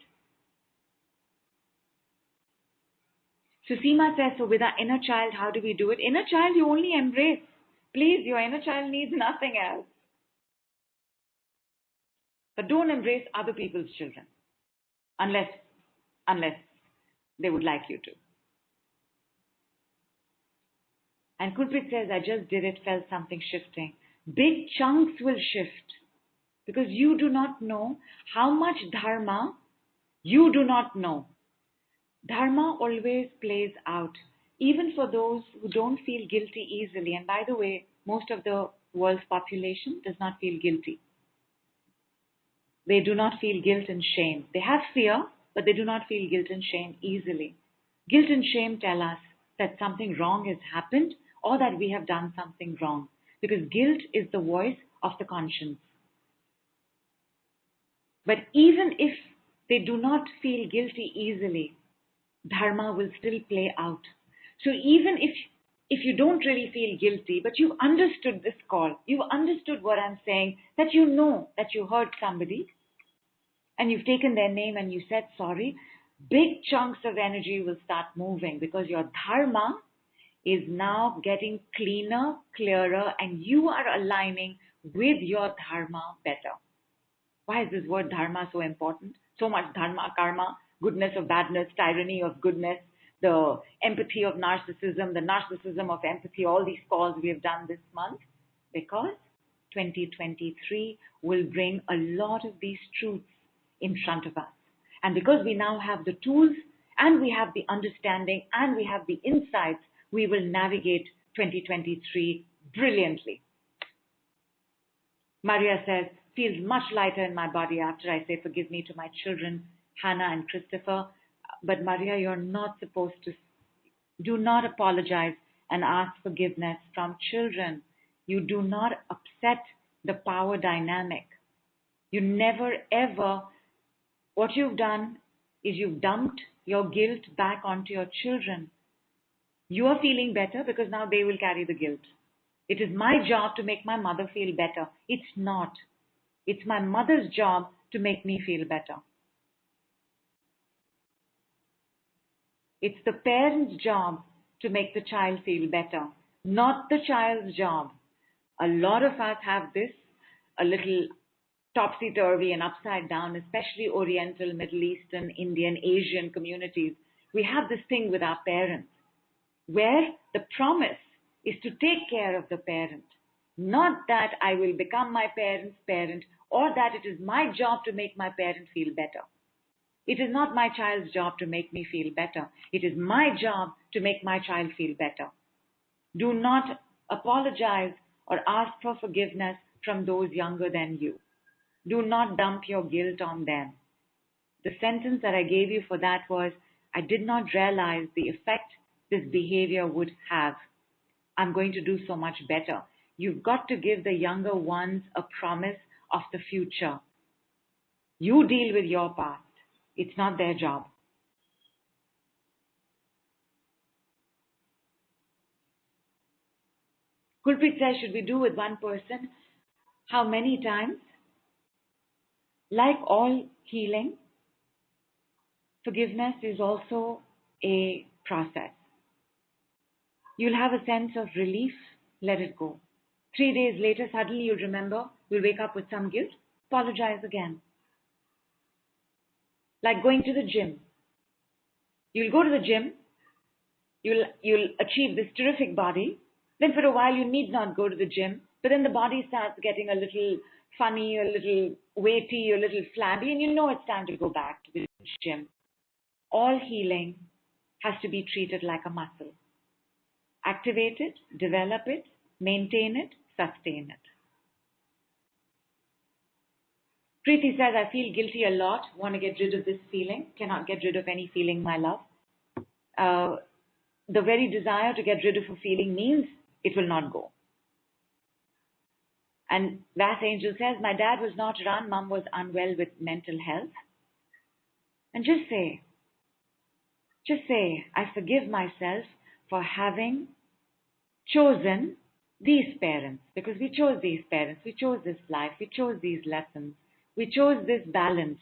Susima says, so with our inner child, how do we do it? Inner child, you only embrace. Please, your inner child needs nothing else. But don't embrace other people's children unless they would like you to. And Kulprit says, I just did it, felt something shifting. Big chunks will shift because you do not know how much dharma you do not know. Dharma always plays out, even for those who don't feel guilty easily. And by the way, most of the world's population does not feel guilty. They do not feel guilt and shame. They have fear, but they do not feel guilt and shame easily. Guilt and shame tell us that something wrong has happened or that we have done something wrong, because guilt is the voice of the conscience. But even if they do not feel guilty easily, dharma will still play out. So even if you don't really feel guilty, but you understood this call, you understood what I'm saying, that you know that you hurt somebody, and you've taken their name and you said sorry, big chunks of energy will start moving because your dharma is now getting cleaner, clearer, and you are aligning with your dharma better. Why is this word dharma so important? So much dharma, karma, goodness or badness, tyranny of goodness, the empathy of narcissism, the narcissism of empathy, all these calls we have done this month, because 2023 will bring a lot of these truths in front of us. And because we now have the tools and we have the understanding and we have the insights, we will navigate 2023 brilliantly. Maria says, feels much lighter in my body after I say forgive me to my children, Hannah and Christopher. But Maria, you're not supposed to. Do not apologize and ask forgiveness from children. You do not upset the power dynamic. You never ever, what you've done is you've dumped your guilt back onto your children. You are feeling better because now they will carry the guilt. It is my job to make my mother feel better. It's not. It's my mother's job to make me feel better. It's the parent's job to make the child feel better, not the child's job. A lot of us have this a little topsy-turvy and upside down, especially Oriental, Middle Eastern, Indian, Asian communities. We have this thing with our parents where the promise is to take care of the parent, not that I will become my parent's parent or that it is my job to make my parent feel better. It is not my child's job to make me feel better. It is my job to make my child feel better. Do not apologize or ask for forgiveness from those younger than you. Do not dump your guilt on them. The sentence that I gave you for that was, I did not realize the effect this behavior would have. I'm going to do so much better. You've got to give the younger ones a promise of the future. You deal with your past. It's not their job. Kulprit says, should we do with one person? How many times? Like all healing, forgiveness is also a process. You'll have a sense of relief, let it go. 3 days later, suddenly you'll remember, you'll wake up with some guilt, apologize again. Like going to the gym. You'll go to the gym, you'll achieve this terrific body, then for a while you need not go to the gym, but then the body starts getting a little funny, a little weighty, a little flabby, and you know it's time to go back to the gym. All healing has to be treated like a muscle. Activate it, develop it, maintain it, sustain it. Preeti says, I feel guilty a lot, want to get rid of this feeling, cannot get rid of any feeling, my love. The very desire to get rid of a feeling means it will not go. And Vass Angel says, my dad was not around, mom was unwell with mental health. And just say, I forgive myself for having chosen these parents, because we chose these parents, we chose this life, we chose these lessons, we chose this balance.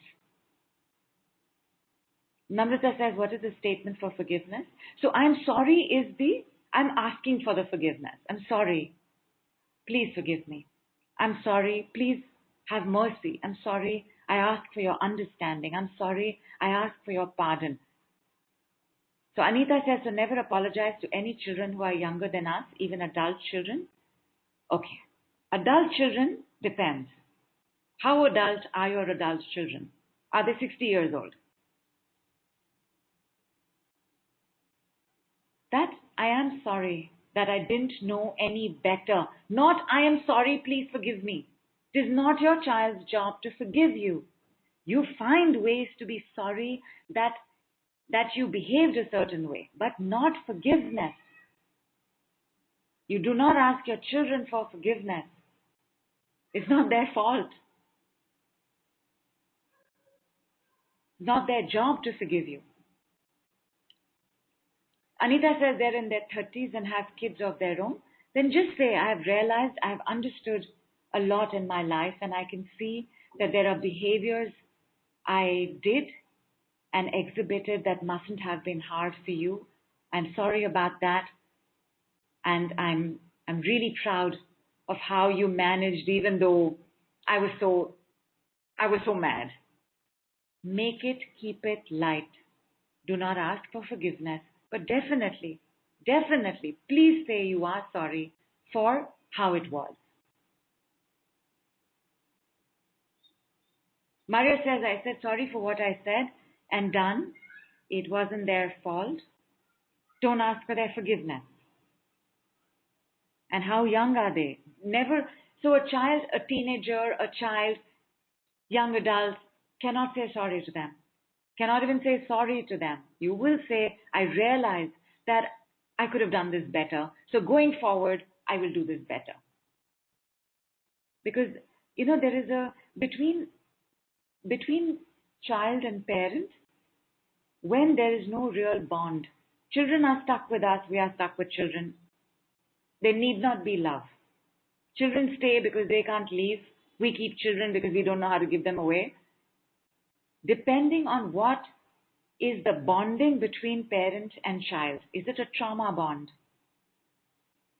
Namrata says, what is the statement for forgiveness? So I'm sorry I'm asking for the forgiveness. I'm sorry. Please forgive me. I'm sorry. Please have mercy. I'm sorry. I ask for your understanding. I'm sorry. I ask for your pardon. So Anita says to never apologize to any children who are younger than us, even adult children. Okay. Adult children depends. How adult are your adult children? Are they 60 years old? That I am sorry that I didn't know any better. Not I am sorry, please forgive me. It is not your child's job to forgive you. You find ways to be sorry that you behaved a certain way, but not forgiveness. You do not ask your children for forgiveness. It's not their fault. It's not their job to forgive you. Anita says they're in their 30s and have kids of their own. Then just say, I have realized, I have understood a lot in my life, and I can see that there are behaviors I did and exhibited that mustn't have been hard for you. I'm sorry about that. And I'm really proud of how you managed, even though I was so mad. Make it, keep it light. Do not ask for forgiveness, but definitely, please say you are sorry for how it was. Maria says, I said sorry for what I said and done. It wasn't their fault. Don't ask for their forgiveness. And how young are they? Never. So a child, a teenager, a child, young adult cannot say sorry to them. Cannot even say sorry to them. You will say, I realize that I could have done this better. So going forward, I will do this better. Because, there is between child and parent, when there is no real bond, children are stuck with us, we are stuck with children. There need not be love. Children stay because they can't leave. We keep children because we don't know how to give them away. Depending on what is the bonding between parent and child. Is it a trauma bond?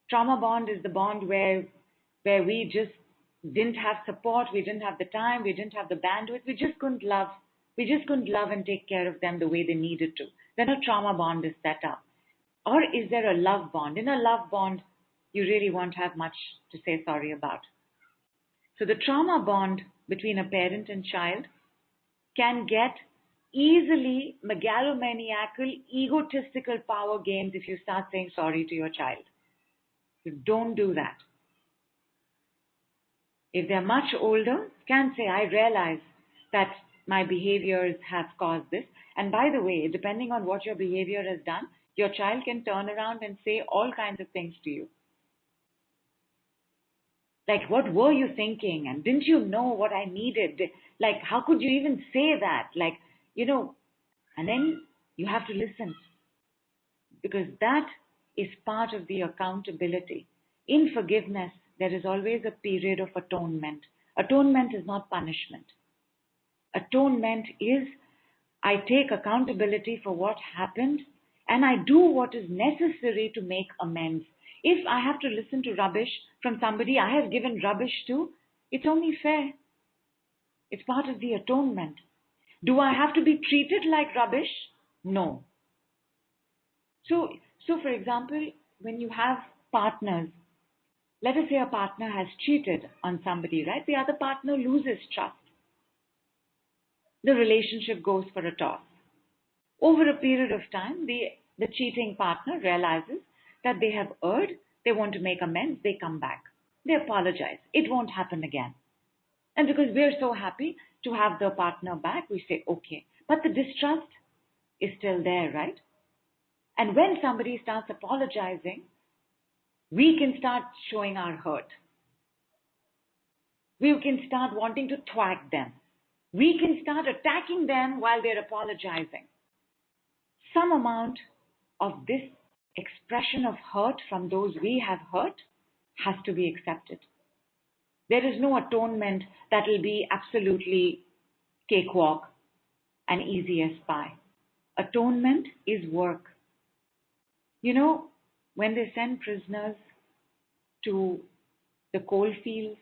Trauma bond is the bond where we just didn't have support, we didn't have the time, we didn't have the bandwidth, we just couldn't love. We just couldn't love and take care of them the way they needed to. Then a trauma bond is set up. Or is there a love bond? In a love bond, you really won't have much to say sorry about. So the trauma bond between a parent and child can get easily megalomaniacal, egotistical power games if you start saying sorry to your child. So don't do that. If they're much older, can say, I realize that my behaviors have caused this. And by the way, depending on what your behavior has done, your child can turn around and say all kinds of things to you. Like, what were you thinking? And didn't you know what I needed? Like, how could you even say that? Like, and then you have to listen. Because that is part of the accountability. In forgiveness, there is always a period of atonement. Atonement is not punishment. Atonement is, I take accountability for what happened and I do what is necessary to make amends. If I have to listen to rubbish from somebody I have given rubbish to, it's only fair. It's part of the atonement. Do I have to be treated like rubbish? No. So for example, when you have partners, let us say a partner has cheated on somebody, right? The other partner loses trust. The relationship goes for a toss. Over a period of time, the cheating partner realizes that they have erred, they want to make amends, they come back. They apologize. It won't happen again. And because we're so happy to have the partner back, we say, okay. But the distrust is still there, right? And when somebody starts apologizing, we can start showing our hurt. We can start wanting to thwack them. We can start attacking them while they're apologizing. Some amount of this expression of hurt from those we have hurt has to be accepted. There is no atonement that will be absolutely cakewalk and easy as pie. Atonement is work. You know, when they send prisoners to the coal fields,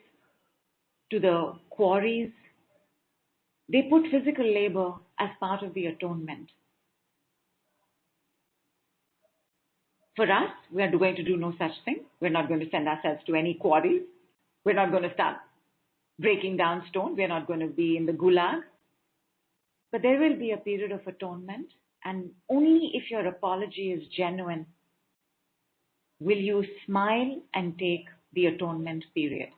to the quarries, they put physical labor as part of the atonement. For us, we are going to do no such thing. We're not going to send ourselves to any quarries. We're not going to start breaking down stone. We're not going to be in the gulag. But there will be a period of atonement, and only if your apology is genuine will you smile and take the atonement period.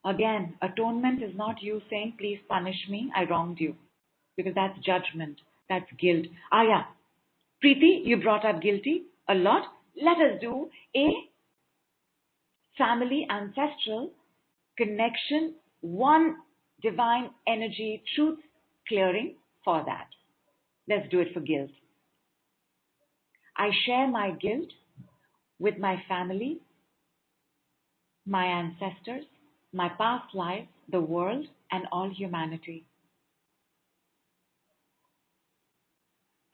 Again, atonement is not you saying, please punish me, I wronged you. Because that's judgment, that's guilt. Yeah. Preeti, you brought up guilty a lot. Let us do a family ancestral connection, one divine energy truth clearing for that. Let's do it for guilt. I share my guilt with my family, my ancestors, my past lives, the world, and all humanity.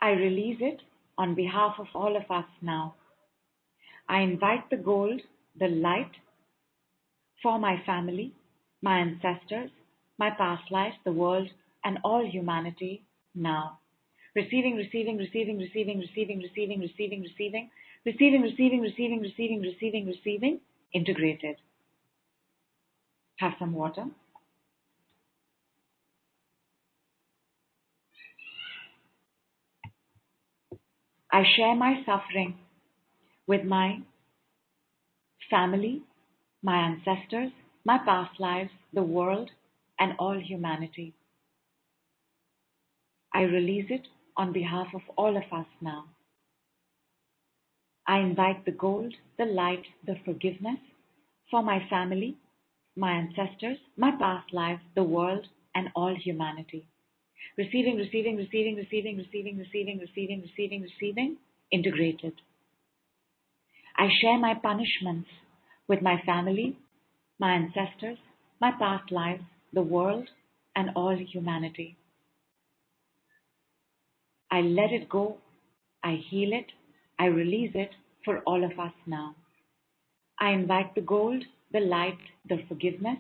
I release it on behalf of all of us now. I invite the gold, the light, for my family, my ancestors, my past lives, the world, and all humanity now. Receiving, receiving, receiving, receiving, receiving, receiving, receiving, receiving, receiving, receiving, receiving, receiving, receiving, receiving, integrated. Have some water. I share my suffering with my family, my ancestors, my past lives, the world, and all humanity. I release it on behalf of all of us now. I invite the gold, the light, the forgiveness for my family, my ancestors, my past lives, the world, and all humanity. Receiving, receiving, receiving, receiving, receiving, receiving, receiving, receiving, receiving, integrated. I share my punishments with my family, my ancestors, my past lives, the world, and all humanity. I let it go, I heal it, I release it for all of us now. I invite the gold, the light, the forgiveness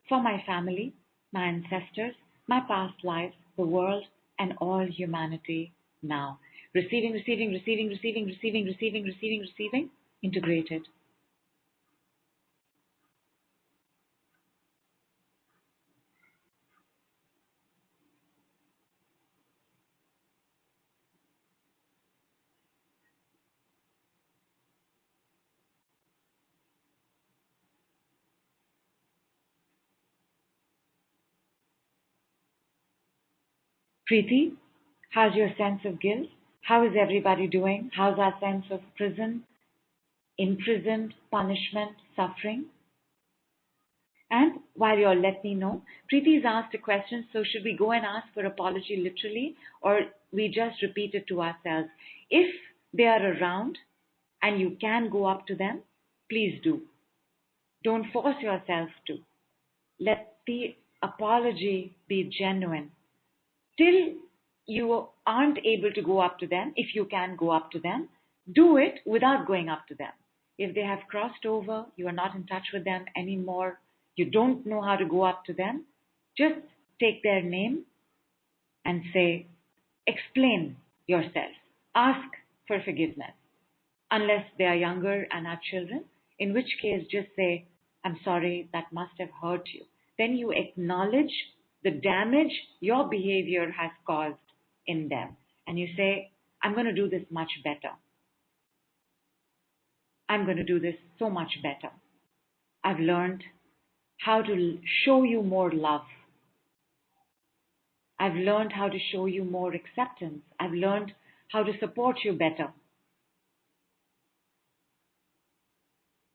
for my family, my ancestors, my past lives, the world, and all humanity now. Receiving, receiving, receiving, receiving, receiving, receiving, receiving, receiving, integrated. Preeti, how's your sense of guilt? How is everybody doing? How's our sense of prison, imprisoned, punishment, suffering? And while you all let me know, Preeti's asked a question, so should we go and ask for apology literally, or we just repeat it to ourselves? If they are around and you can go up to them, please do. Don't force yourself to. Let the apology be genuine. Till you aren't able to go up to them, if you can go up to them, do it without going up to them. If they have crossed over, you are not in touch with them anymore, you don't know how to go up to them, just take their name and say, explain yourself. Ask for forgiveness. Unless they are younger and are children, in which case just say, I'm sorry, that must have hurt you. Then you acknowledge the damage your behavior has caused in them. And you say, I'm going to do this much better. I'm going to do this so much better. I've learned how to show you more love. I've learned how to show you more acceptance. I've learned how to support you better.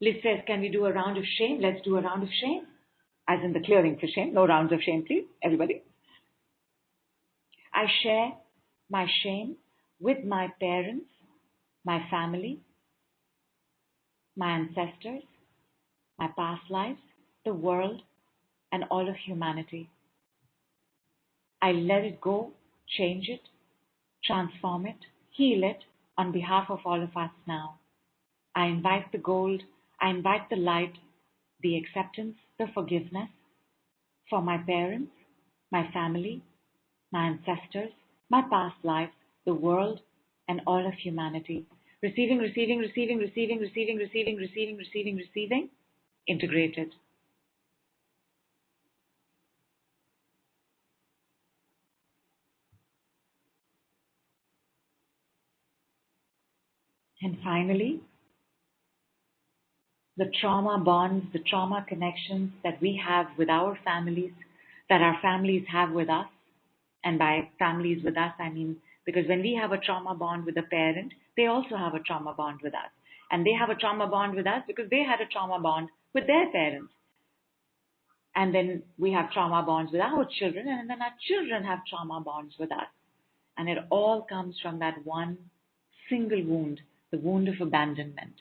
Liz says, can we do a round of shame? Let's do a round of shame. As in the clearing for shame. No rounds of shame, please, everybody. I share my shame with my parents, my family, my ancestors, my past lives, the world, and all of humanity. I let it go, change it, transform it, heal it on behalf of all of us now. I invite the gold, I invite the light, the acceptance, the forgiveness for my parents, my family, my ancestors, my past lives, the world, and all of humanity. Receiving, receiving, receiving, receiving, receiving, receiving, receiving, receiving, receiving, integrated. And finally, the trauma bonds, the trauma connections that we have with our families, that our families have with us. And by families with us, I mean, because when we have a trauma bond with a parent, they also have a trauma bond with us. And they have a trauma bond with us because they had a trauma bond with their parents. And then we have trauma bonds with our children, and then our children have trauma bonds with us. And it all comes from that one single wound, the wound of abandonment.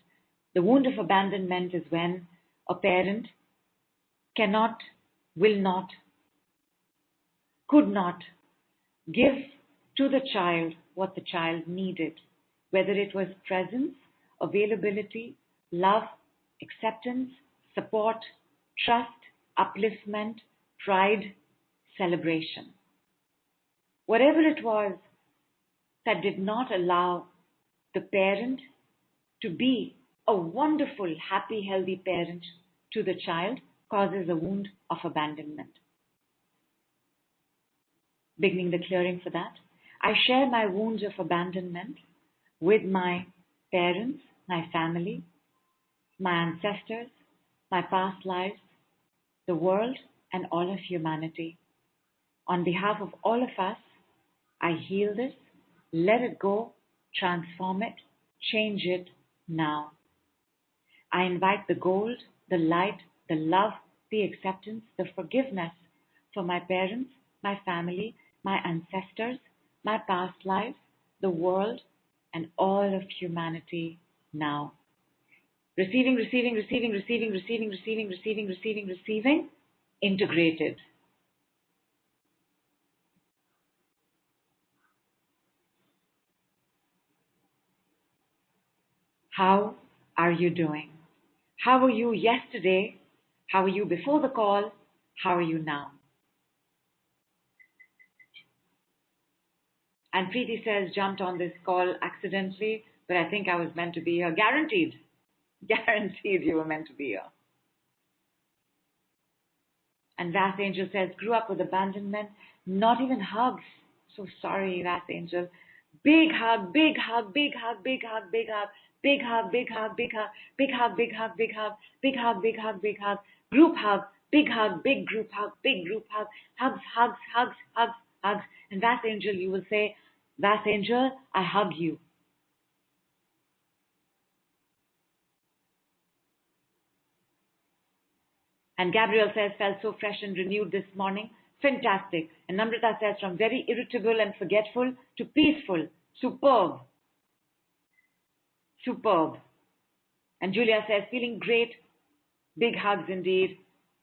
The wound of abandonment is when a parent cannot, will not, could not give to the child what the child needed, whether it was presence, availability, love, acceptance, support, trust, upliftment, pride, celebration. Whatever it was that did not allow the parent to be a wonderful, happy, healthy parent to the child causes a wound of abandonment. Beginning the clearing for that, I share my wounds of abandonment with my parents, my family, my ancestors, my past lives, the world, and all of humanity. On behalf of all of us, I heal this, let it go, transform it, change it now. I invite the gold, the light, the love, the acceptance, the forgiveness for my parents, my family, my ancestors, my past lives, the world, and all of humanity now. Receiving, receiving, receiving, receiving, receiving, receiving, receiving, receiving, receiving, integrated. How are you doing? How were you yesterday? How were you before the call? How are you now? And Preeti says, jumped on this call accidentally, but I think I was meant to be here. Guaranteed. Guaranteed you were meant to be here. And Vas Angel says, grew up with abandonment, not even hugs. So sorry, Vas Angel. Big hug, big hug, big hug, big hug, big hug, big hug, big hug, big hug, big hug, big hug, big hug, big hug, big hug, big hug, group hug, big hug, big group hug, big group hug, hugs, hugs, hugs, hugs, hugs. And Vas Angel, you will say, Vas Angel, I hug you. And Gabriel says, felt so fresh and renewed this morning. Fantastic. And Namrata says, from very irritable and forgetful to peaceful. Superb. Superb. And Julia says, feeling great. Big hugs indeed.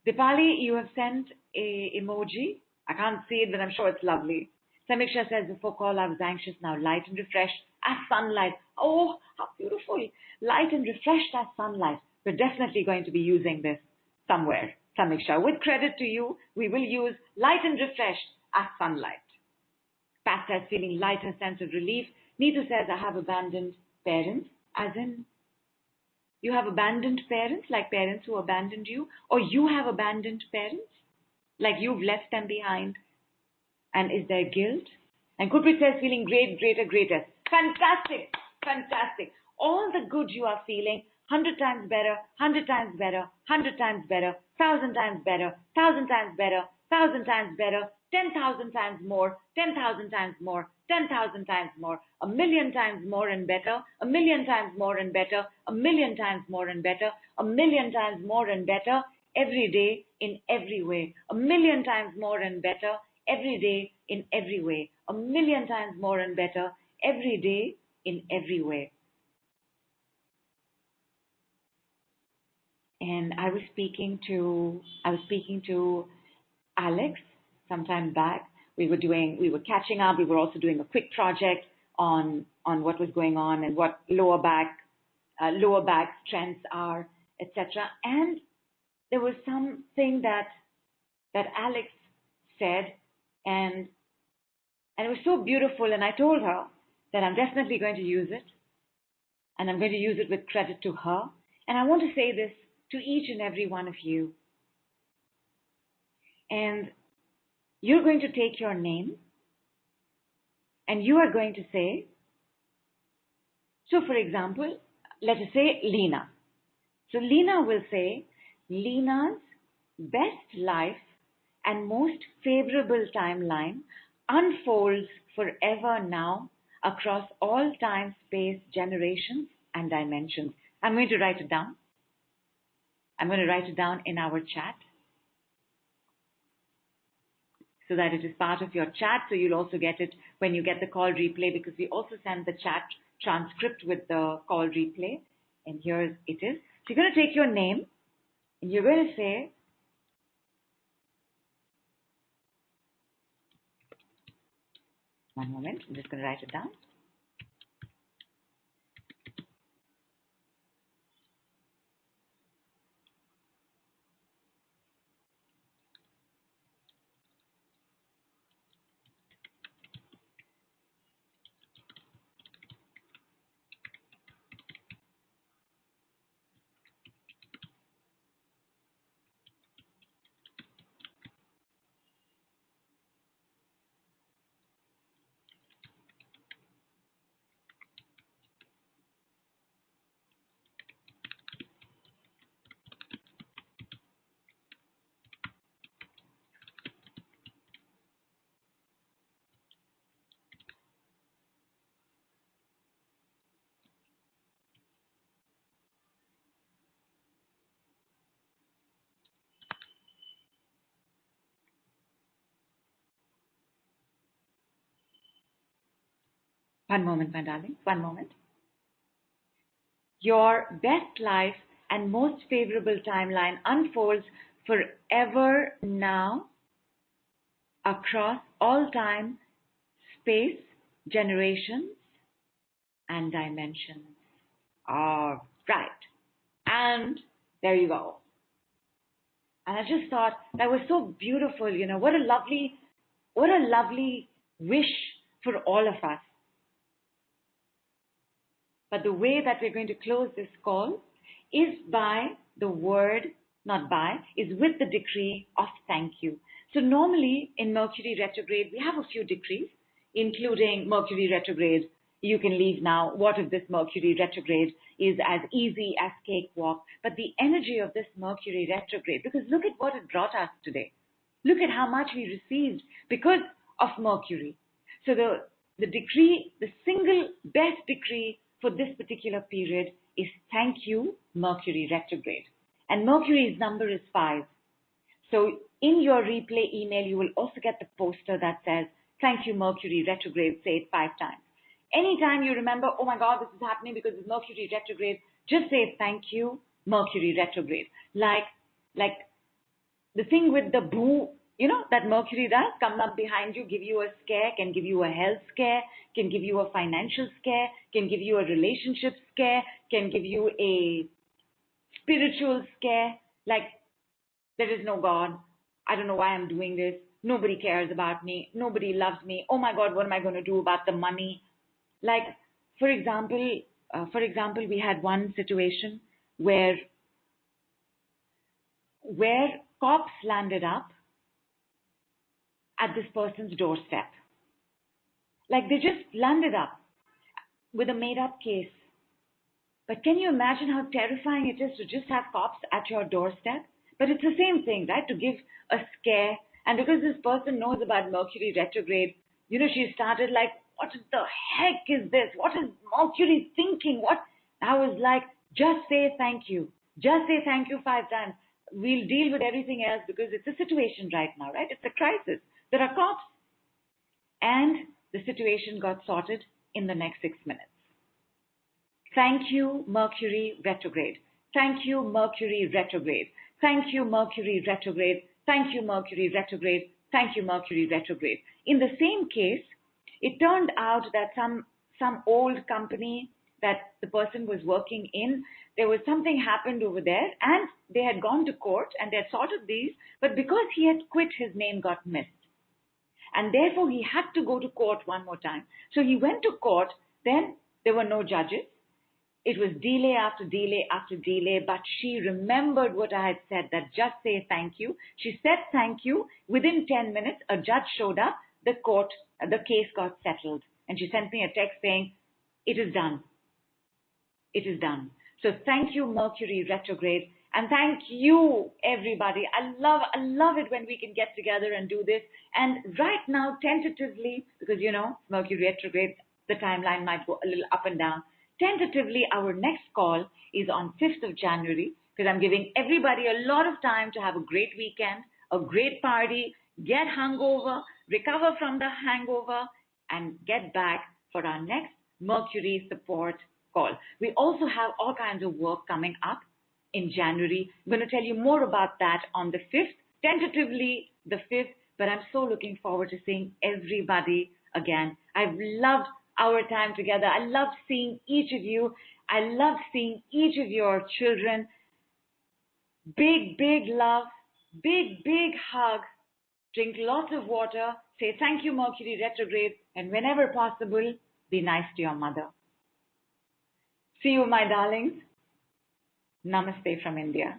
Dipali, you have sent a emoji. I can't see it, but I'm sure it's lovely. Samiksha says, before call I was anxious, now light and refreshed as sunlight. Oh, how beautiful. Light and refreshed as sunlight. We're definitely going to be using this somewhere. Samiksha, with credit to you, we will use light and refreshed as sunlight. Pat says, feeling light and sense of relief. Neetu says, I have abandoned parents, as in you have abandoned parents, like parents who abandoned you, or you have abandoned parents, like you've left them behind. And is there guilt? And Gurpreet says, feeling great, greater, greater. Fantastic, fantastic. All the good you are feeling, 100 times better, 100 times better, 100 times better, 1,000 times better, 1,000 times better, 1,000 times better, 10,000 times more, 10,000 times more, 10,000 times more, 1,000,000 times more and better, 1,000,000 times more and better, 1,000,000 times more and better, 1,000,000 times more and better, every day in every way, 1,000,000 times more and better, every day in every way, a million times more and better every day in every way. And I was speaking to Alex sometime back. We were catching up. We were also doing a quick project on what was going on and what lower back strengths are, etc. And there was something that Alex said, and it was so beautiful. And I told her that I'm definitely going to use it, and I'm going to use it with credit to her. And I want to say this to each and every one of you. And you're going to take your name, and you are going to say, so for example, let us say Lena. So Lena will say, Lena's best life and most favorable timeline unfolds forever now across all time, space, generations, and dimensions. I'm going to write it down. I'm going to write it down in our chat so that it is part of your chat. So you'll also get it when you get the call replay, because we also send the chat transcript with the call replay. And here it is. So you're going to take your name and you're going to say, one moment, I'm just going to write it down. One moment, my darling, one moment. Your best life and most favorable timeline unfolds forever now across all time, space, generations, and dimensions. All right. And there you go. And I just thought that was so beautiful. You know, what a lovely wish for all of us. But the way that we're going to close this call is by the word, is with the decree of thank you. So normally in Mercury retrograde, we have a few decrees, including Mercury retrograde. You can leave now. What if this Mercury retrograde is as easy as cakewalk? But the energy of this Mercury retrograde, because look at what it brought us today. Look at how much we received because of Mercury. So the decree, the single best decree for this particular period is thank you, Mercury retrograde. And Mercury's number is 5. So in your replay email, you will also get the poster that says, thank you, Mercury retrograde, say it 5 times. Anytime you remember, oh my God, this is happening because it's Mercury retrograde, just say thank you, Mercury retrograde. Like the thing with the boo, you know, that Mercury does, come up behind you, give you a scare, can give you a health scare, can give you a financial scare, can give you a relationship scare, can give you a spiritual scare, like there is no God, I don't know why I'm doing this, nobody cares about me, nobody loves me, oh my God, what am I going to do about the money? Like, for example, we had one situation where cops landed up at this person's doorstep. Like they just landed up with a made-up case. But can you imagine how terrifying it is to just have cops at your doorstep? But it's the same thing, right? To give a scare. And because this person knows about Mercury retrograde, you know, she started like, what the heck is this? What is Mercury thinking? What? I was like, just say thank you. Just say thank you 5 times. We'll deal with everything else because it's a situation right now, right? It's a crisis. There are cops, and the situation got sorted in the next 6 minutes. Thank you, Mercury retrograde. Thank you, Mercury retrograde. Thank you, Mercury retrograde. Thank you, Mercury retrograde. Thank you, Mercury retrograde. In the same case, it turned out that some old company that the person was working in, there was something happened over there, and they had gone to court and they had sorted these, but because he had quit, his name got missed. And therefore, he had to go to court one more time. So he went to court. Then there were no judges. It was delay after delay after delay, but she remembered what I had said, that just say thank you. She said thank you. Within 10 minutes, a judge showed up. The case got settled. And she sent me a text saying, it is done. It is done. So thank you, Mercury retrograde. And thank you, everybody. I love it when we can get together and do this. And right now, tentatively, because, Mercury retrograde, the timeline might go a little up and down. Tentatively, our next call is on 5th of January, because I'm giving everybody a lot of time to have a great weekend, a great party, get hungover, recover from the hangover, and get back for our next Mercury support call. We also have all kinds of work coming up in January. I'm going to tell you more about that on the 5th, tentatively the 5th, but I'm so looking forward to seeing everybody again. I've loved our time together. I love seeing each of you. I love seeing each of your children. Big, big love, big, big hugs. Drink lots of water. Say thank you, Mercury retrograde. And whenever possible, be nice to your mother. See you, my darlings. Namaste from India.